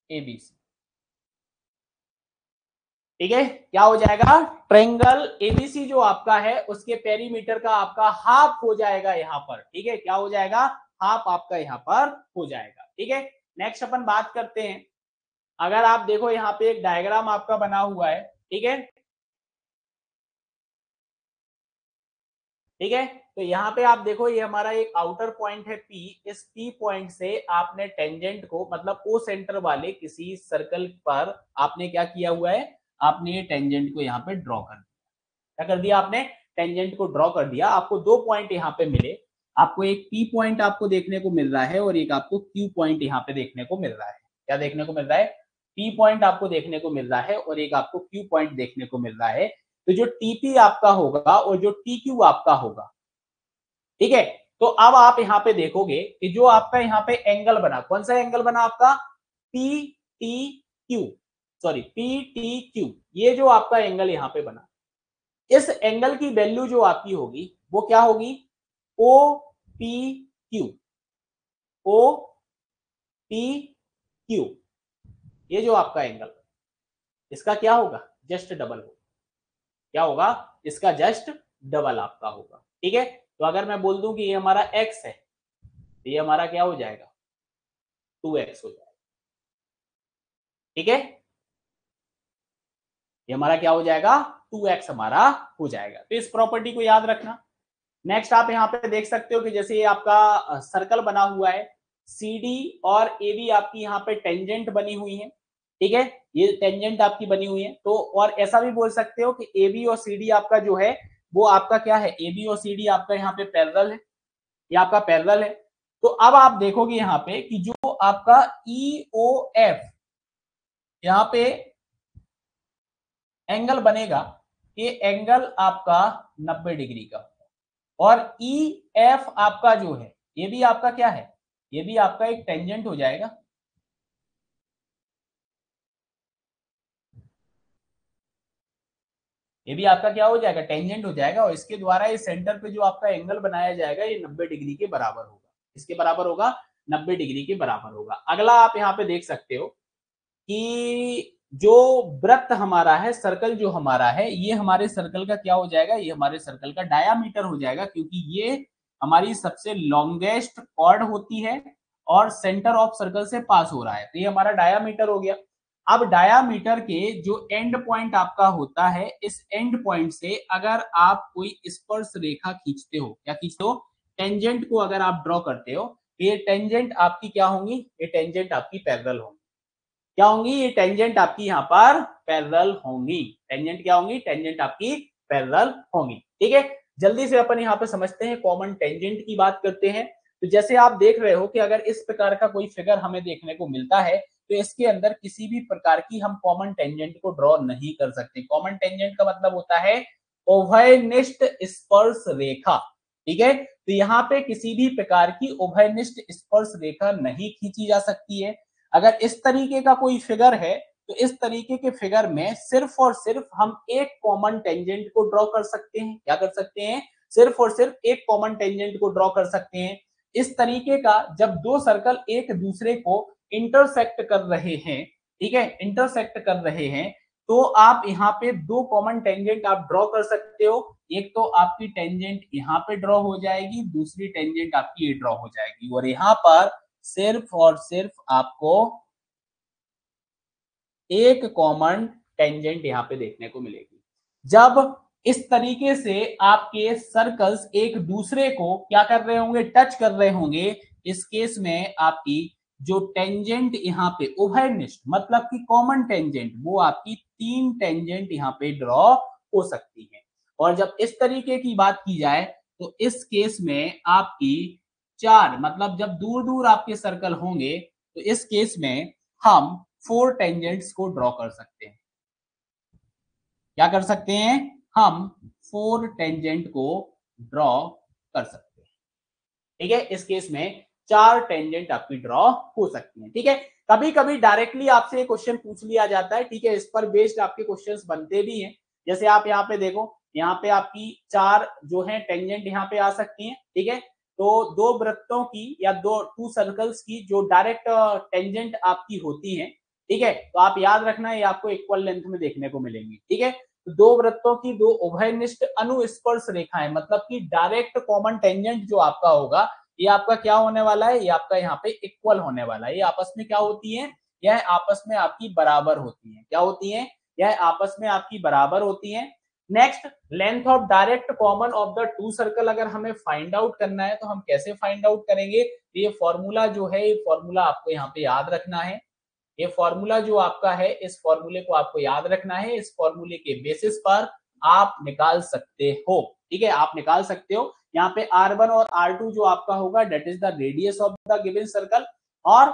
ABC। ठीक है, क्या हो जाएगा, ट्रायंगल ABC जो आपका है उसके पेरीमीटर का आपका हाफ हो जाएगा यहाँ पर। ठीक है, क्या हो जाएगा, हाफ आपका यहाँ पर हो जाएगा। ठीक है, नेक्स्ट अपन बात करते हैं, अगर आप देखो यहाँ पे एक डायग्राम आपका बना हुआ है। ठीक है, ठीक है, तो यहाँ पे आप देखो ये हमारा एक आउटर पॉइंट है P, इस P पॉइंट से आपने टेंजेंट को, मतलब ओ सेंटर वाले किसी सर्कल पर आपने क्या किया हुआ है, आपने ये टेंजेंट को यहाँ पे ड्रॉ कर दिया। क्या कर दिया आपने, टेंजेंट को ड्रॉ कर दिया। आपको दो पॉइंट यहाँ पे मिले, आपको एक P पॉइंट आपको देखने को मिल रहा है और एक आपको Q पॉइंट यहाँ पे देखने को मिल रहा है। क्या देखने को मिल रहा है, P पॉइंट आपको देखने को मिल रहा है और एक आपको Q पॉइंट देखने को मिल रहा है। तो जो TP आपका होगा और जो TQ आपका होगा, ठीक है, तो अब आप यहाँ पे देखोगे कि जो आपका यहाँ पे एंगल बना, कौन सा एंगल बना आपका, PTQ, सॉरी PTQ, ये जो आपका एंगल यहाँ पे बना, इस एंगल की वैल्यू जो आपकी होगी वो क्या होगी, OPQ, OPQ, ये जो आपका एंगल, इसका क्या होगा, जस्ट डबल होगा। क्या होगा, इसका जस्ट डबल आपका होगा। ठीक है, तो अगर मैं बोल दूं कि ये हमारा x है, तो ये हमारा क्या हो जाएगा, 2x हो जाएगा। ठीक है, ये हमारा क्या हो जाएगा, 2x हमारा हो जाएगा। तो इस प्रॉपर्टी को याद रखना। नेक्स्ट आप यहाँ पे देख सकते हो कि जैसे ये आपका सर्कल बना हुआ है, CD और AB आपकी यहाँ पे टेंजेंट बनी हुई है। ठीक है, ये टेंजेंट आपकी बनी हुई है। तो और ऐसा भी बोल सकते हो कि AB और CD आपका जो है वो आपका क्या है, AB और CD आपका यहाँ पे पैरेलल है, ये आपका पैरेलल है। तो अब आप देखोगे यहाँ पे कि जो आपका EOF यहाँ पे एंगल बनेगा, ये एंगल आपका 90 डिग्री का, और EF आपका जो है ये भी आपका क्या है, ये भी आपका एक टेंजेंट हो जाएगा। ये भी आपका क्या हो जाएगा, टेंजेंट हो जाएगा, और इसके द्वारा इस सेंटर पे जो आपका एंगल बनाया जाएगा ये 90 डिग्री के बराबर होगा। इसके बराबर होगा 90 डिग्री के बराबर होगा। अगला आप यहाँ पे देख सकते हो कि जो वृत्त हमारा है, सर्कल जो हमारा है, ये हमारे सर्कल का क्या हो जाएगा, ये हमारे सर्कल का डायामीटर हो जाएगा, क्योंकि ये हमारी सबसे लॉन्गेस्ट कॉर्ड होती है और सेंटर ऑफ सर्कल से पास हो रहा है, तो ये हमारा डायामीटर हो गया। अब डायामीटर के जो एंड पॉइंट आपका होता है, इस एंड पॉइंट से अगर आप कोई स्पर्श रेखा खींचते हो, क्या खींचते हो, टेंजेंट को अगर आप ड्रॉ करते हो, तो ये टेंजेंट आपकी क्या होंगी, ये टेंजेंट आपकी पैरेलल होंगी। क्या होंगी, ये टेंजेंट आपकी यहाँ पर पैरेलल होंगी। टेंजेंट क्या होंगी, टेंजेंट आपकी पैरेलल होंगी। ठीक है, जल्दी से अपन यहाँ पे समझते हैं, कॉमन टेंजेंट की बात करते हैं। तो जैसे आप देख रहे हो कि अगर इस प्रकार का कोई फिगर हमें देखने को मिलता है, तो इसके अंदर किसी भी प्रकार की हम कॉमन टेंजेंट को ड्रॉ नहीं कर सकते। कॉमन टेंजेंट का मतलब होता है उभयनिष्ठ स्पर्श रेखा। ठीक है, तो यहाँ पे किसी भी प्रकार की उभयनिष्ठ स्पर्श रेखा नहीं खींची जा सकती है। अगर इस तरीके का कोई फिगर है, तो इस तरीके के फिगर में सिर्फ और सिर्फ हम एक कॉमन टेंजेंट को ड्रॉ कर सकते हैं। क्या कर सकते हैं, सिर्फ और सिर्फ एक कॉमन टेंजेंट को ड्रॉ कर सकते हैं। इस तरीके का जब दो सर्कल एक दूसरे को इंटरसेक्ट कर रहे हैं, ठीक है, इंटरसेक्ट कर रहे हैं, तो आप यहाँ पे दो कॉमन टेंजेंट आप ड्रॉ कर सकते हो। एक तो आपकी टेंजेंट यहाँ पे ड्रॉ हो जाएगी, दूसरी टेंजेंट आपकी ये ड्रॉ हो जाएगी, और यहाँ पर सिर्फ और सिर्फ आपको एक कॉमन टेंजेंट यहाँ पे देखने को मिलेगी। जब इस तरीके से आपके सर्कल्स एक दूसरे को क्या कर रहे होंगे, टच कर रहे होंगे, इस केस में आपकी जो टेंजेंट यहाँ पे उभयनिष्ठ मतलब कि कॉमन टेंजेंट, वो आपकी तीन टेंजेंट यहाँ पे ड्रॉ हो सकती है। और जब इस तरीके की बात की जाए, तो इस केस में आपकी चार, मतलब जब दूर दूर आपके सर्कल होंगे, तो इस केस में हम फोर टेंजेंट्स को ड्रॉ कर सकते हैं। क्या कर सकते हैं, हम फोर टेंजेंट को ड्रॉ कर सकते हैं। ठीक है, इस केस में चार टेंजेंट आपकी ड्रॉ हो सकती हैं। ठीक है, कभी कभी डायरेक्टली आपसे क्वेश्चन पूछ लिया जाता है, ठीक है, इस पर बेस्ड आपके क्वेश्चंस बनते भी हैं। जैसे आप यहाँ पे देखो, यहाँ पे आपकी चार जो है टेंजेंट यहाँ पे आ सकती हैं। ठीक है, तो दो वृत्तों की या दो टू सर्कल्स की जो डायरेक्ट टेंजेंट आपकी होती है, ठीक है, तो आप याद रखना ये आपको इक्वल लेंथ में देखने को मिलेंगी। ठीक है, तो दो वृत्तों की दो उभयनिष्ठ अनुस्पर्श रेखाएं, मतलब कि डायरेक्ट कॉमन टेंजेंट जो आपका होगा, ये आपका क्या होने वाला है, ये आपका यहाँ पे इक्वल होने वाला है। ये आपस में क्या होती है, यह आपस में आपकी बराबर होती है। क्या होती है, यह आपस में आपकी बराबर होती है। Next, length of direct common of the two circle अगर हमें फाइंड आउट करना है, तो हम कैसे फाइंड आउट करेंगे, ये फॉर्मूला जो है, ये फॉर्मूला आपको यहाँ पे याद रखना है। ये फॉर्मूला जो आपका है, इस फॉर्मूले को आपको याद रखना है। इस फॉर्मूले के बेसिस पर आप निकाल सकते हो। ठीक है, आप निकाल सकते हो। यहाँ पे R1 और R2 जो आपका होगा, that is the radius of the given circle, और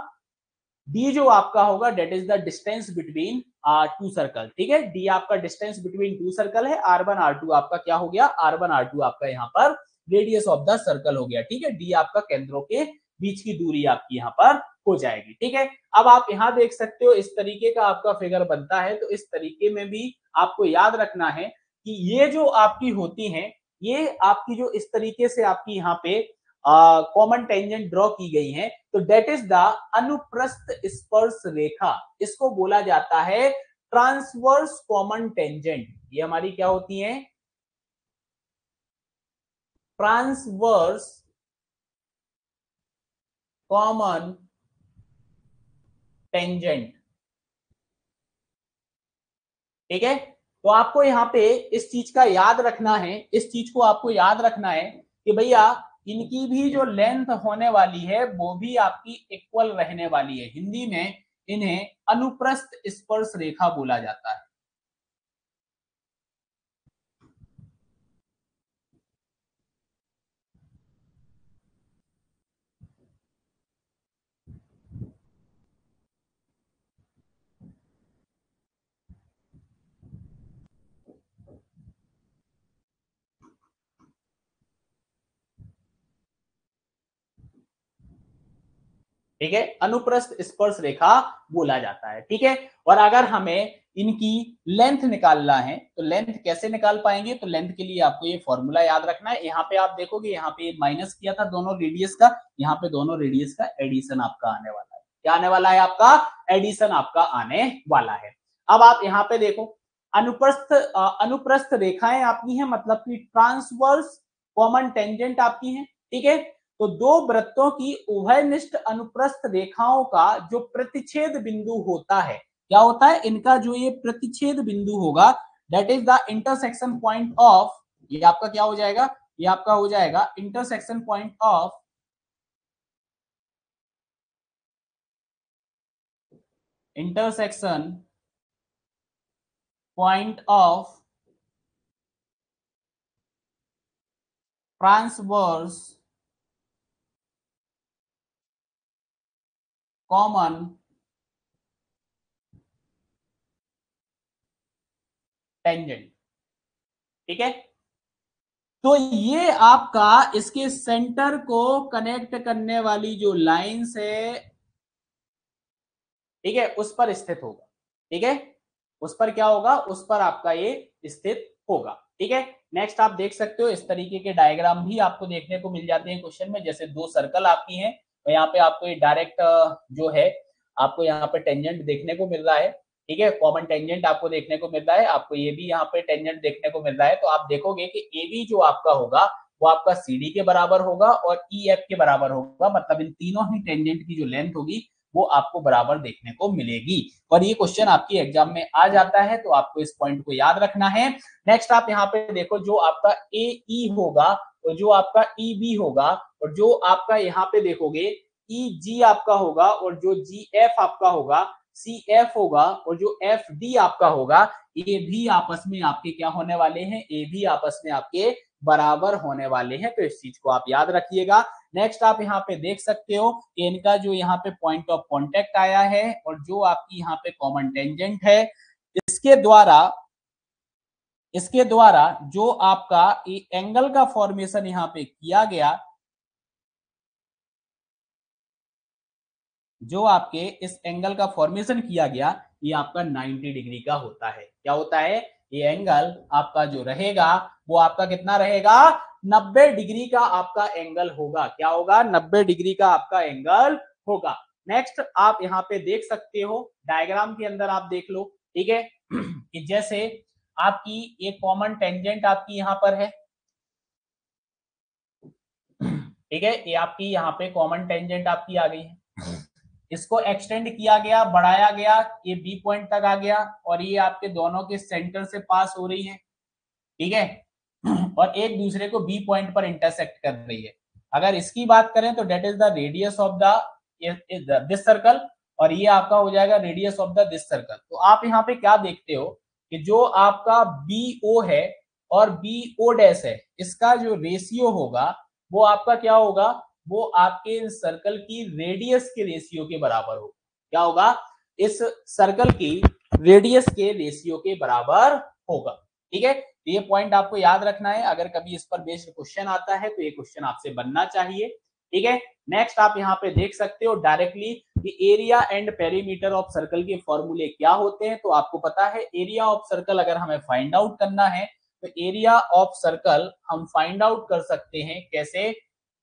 डी जो आपका होगा, that is the distance between two circle. ठीक है, डी आपका डिस्टेंस बिटवीन टू सर्कल है, R1 R2 आपका क्या हो गया, R1 R2 आपका यहाँ पर रेडियस ऑफ द सर्कल हो गया। ठीक है, डी आपका केंद्रों के बीच की दूरी आपकी यहाँ पर हो जाएगी। ठीक है, अब आप यहाँ देख सकते हो, इस तरीके का आपका फिगर बनता है। तो इस तरीके में भी आपको याद रखना है कि ये जो आपकी होती हैं, ये आपकी जो इस तरीके से आपकी यहाँ पे कॉमन टेंजेंट ड्रॉ की गई है, तो डेट इज द अनुप्रस्थ स्पर्श रेखा, इसको बोला जाता है ट्रांसवर्स कॉमन टेंजेंट। ये हमारी क्या होती है, ट्रांसवर्स कॉमन टेंजेंट। ठीक है, तो आपको यहाँ पे इस चीज का याद रखना है, इस चीज को आपको याद रखना है कि भैया इनकी भी जो लेंथ होने वाली है, वो भी आपकी इक्वल रहने वाली है। हिंदी में इन्हें अनुप्रस्थ स्पर्श रेखा बोला जाता है। ठीक है, अनुप्रस्थ स्पर्श रेखा बोला जाता है। ठीक है, और अगर हमें इनकी लेंथ निकालना है तो लेंथ कैसे निकाल पाएंगे, तो लेंथ के लिए आपको ये फॉर्मूला याद रखना है। यहाँ पे आप देखोगे, यहाँ पे माइनस किया था दोनों रेडियस का, यहाँ पे दोनों रेडियस का एडिशन आपका आने वाला है। क्या आने वाला है आपका? एडिशन आपका आने वाला है। अब आप यहाँ पे देखो, अनुप्रस्थ रेखाएं आपकी हैं, मतलब कि ट्रांसवर्स कॉमन टेंजेंट आपकी हैं। ठीक है, तो दो वृत्तों की उभयनिष्ठ अनुप्रस्थ रेखाओं का जो प्रतिच्छेद बिंदु होता है, क्या होता है इनका जो ये प्रतिच्छेद बिंदु होगा, that is the intersection point of, ये आपका क्या हो जाएगा, ये आपका हो जाएगा intersection point of intersection point of transverse common tangent. ठीक है, तो ये आपका इसके सेंटर को कनेक्ट करने वाली जो लाइंस है, ठीक है, उस पर स्थित होगा। ठीक है, उस पर क्या होगा, उस पर आपका ये स्थित होगा। ठीक है, नेक्स्ट आप देख सकते हो इस तरीके के डायग्राम भी आपको देखने को मिल जाते हैं क्वेश्चन में। जैसे दो सर्कल आपकी हैं, तो यहाँ पे आपको ये डायरेक्ट जो है आपको यहाँ पे टेंजेंट देखने को मिल रहा है। ठीक है, कॉमन टेंजेंट आपको देखने को मिल रहा है, आपको ये भी यहाँ पे टेंजेंट देखने को मिल रहा है। तो आप देखोगे कि ए बी जो आपका होगा वो आपका सी डी के बराबर होगा और ई एफ के बराबर होगा, मतलब इन तीनों ही टेंजेंट की जो लेंथ होगी वो आपको बराबर देखने को मिलेगी। और ये क्वेश्चन आपकी एग्जाम में आ जाता है, तो आपको इस पॉइंट को याद रखना है। नेक्स्ट आप यहाँ पे देखो, जो आपका ए ई होगा और जो आपका ई बी होगा, और जो आपका यहाँ पे देखोगे ई जी आपका होगा, और जो जी एफ आपका होगा, सी एफ होगा, और जो एफ डी आपका होगा, ये भी आपस में आपके क्या होने वाले हैं, ये भी आपस में आपके बराबर होने वाले हैं। तो इस चीज को आप याद रखिएगा। नेक्स्ट आप यहाँ पे देख सकते हो कि इनका जो यहाँ पे पॉइंट ऑफ कांटेक्ट आया है और जो आपकी यहाँ पे कॉमन टेंजेंट है, इसके द्वारा जो आपका एंगल का फॉर्मेशन यहाँ पे किया गया, जो आपके इस एंगल का फॉर्मेशन किया गया, ये आपका 90 डिग्री का होता है। क्या होता है? ये एंगल आपका जो रहेगा वो आपका कितना रहेगा? 90 डिग्री का आपका एंगल होगा। क्या होगा? 90 डिग्री का आपका एंगल होगा। नेक्स्ट आप यहाँ पे देख सकते हो डायग्राम के अंदर, आप देख लो। ठीक है, कि जैसे आपकी एक कॉमन टेंजेंट आपकी यहाँ पर है। ठीक है, ये आपकी यहाँ पे कॉमन टेंजेंट आपकी आ गई है, इसको एक्सटेंड किया गया, बढ़ाया गया, ये बी पॉइंट तक आ गया, और ये आपके दोनों के सेंटर से पास हो रही है। ठीक है, और एक दूसरे को बी पॉइंट पर इंटरसेक्ट कर रही है। अगर इसकी बात करें तो that is the radius of the this circle, और ये आपका हो जाएगा radius of the this circle. तो आप यहाँ पे क्या देखते हो कि जो आपका बी ओ है और बी ओ डैश है, इसका जो रेशियो होगा वो आपका क्या होगा, वो आपके सर्कल की रेडियस के रेशियो के बराबर होगा। क्या होगा? इस सर्कल की रेडियस के रेशियो के बराबर होगा। ठीक है, तो ये पॉइंट आपको याद रखना है। अगर कभी इस पर बेस्ड क्वेश्चन आता है तो ये क्वेश्चन आपसे बनना चाहिए। ठीक है, नेक्स्ट आप यहाँ पे देख सकते हो डायरेक्टली कि area and perimeter of circle के फॉर्मूले क्या होते हैं। तो आपको पता है एरिया ऑफ सर्कल अगर हमें फाइंड आउट करना है तो एरिया ऑफ सर्कल हम फाइंड आउट कर सकते हैं कैसे?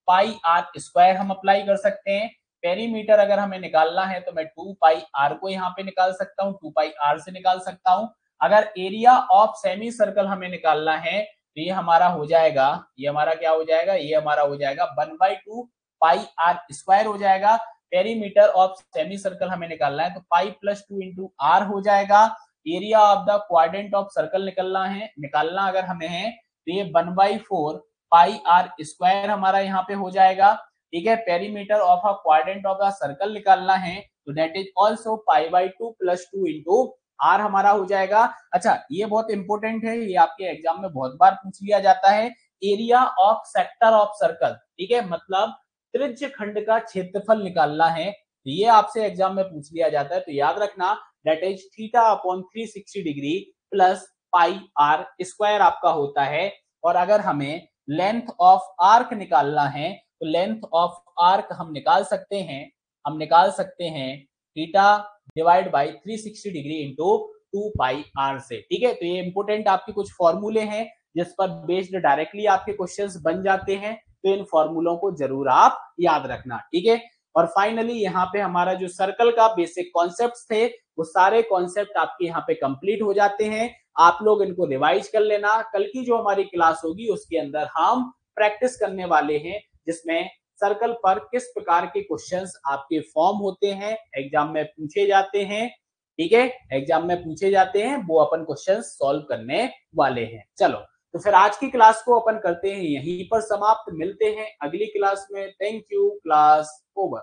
पाई आर स्क्वायर हम अप्लाई कर सकते हैं। पेरीमीटर अगर हमें निकालना है तो मैं 2 पाई आर को यहाँ पे निकाल सकता हूँ, 2 पाई आर से निकाल सकता हूँ। अगर एरिया ऑफ सेमी सर्कल हमें निकालना है तो ये हमारा हो जाएगा, ये हमारा क्या हो जाएगा, ये हमारा हो जाएगा 1/2 पाई आर स्क्वायर हो जाएगा। पेरीमीटर ऑफ सेमी सर्कल हमें निकालना है तो पाई प्लस 2 इंटू आर हो जाएगा। Area of the quadrant of circle निकालना अगर हमें है तो ये 1/4 पाई आर स्क्वायर हमारा यहाँ पे हो जाएगा। ठीक है, perimeter of a quadrant of a circle निकालना है तो दैट इज ऑल्सो पाई/2 प्लस 2 इंटू आर हमारा हो जाएगा। अच्छा, ये बहुत इंपॉर्टेंट है, ये आपके एग्जाम में बहुत बार पूछ लिया जाता है, area of sector of circle. ठीक है, मतलब त्रिज्य खंड का क्षेत्रफल निकालना है, तो ये आपसे एग्जाम में पूछ लिया जाता है। तो याद रखना that is theta upon 360 degree plus pi R square आपका होता है। और अगर हमें लेंथ ऑफ आर्क निकालना है तो लेंथ ऑफ आर्क हम निकाल सकते हैं हम निकाल सकते हैं theta divide by 360 degree into 2 pi R से। ठीक है, तो ये इंपोर्टेंट आपके कुछ फॉर्मूले हैं जिस पर बेस्ड डायरेक्टली आपके क्वेश्चंस बन जाते हैं, तो इन फॉर्मूलों को जरूर आप याद रखना। ठीक है, और फाइनली यहाँ पे हमारा जो सर्कल का बेसिक कॉन्सेप्ट्स थे वो सारे कॉन्सेप्ट आपके यहाँ पे कंप्लीट हो जाते हैं। आप लोग इनको रिवाइज कर लेना। कल की जो हमारी क्लास होगी उसके अंदर हम प्रैक्टिस करने वाले हैं जिसमें सर्कल पर किस प्रकार के क्वेश्चंस आपके फॉर्म होते हैं, एग्जाम में पूछे जाते हैं। ठीक है, एग्जाम में पूछे जाते हैं वो अपन क्वेश्चंस सॉल्व करने वाले हैं। चलो, तो फिर आज की क्लास को अपन करते हैं यहीं पर समाप्त। मिलते हैं अगली क्लास में। Thank you. Class over.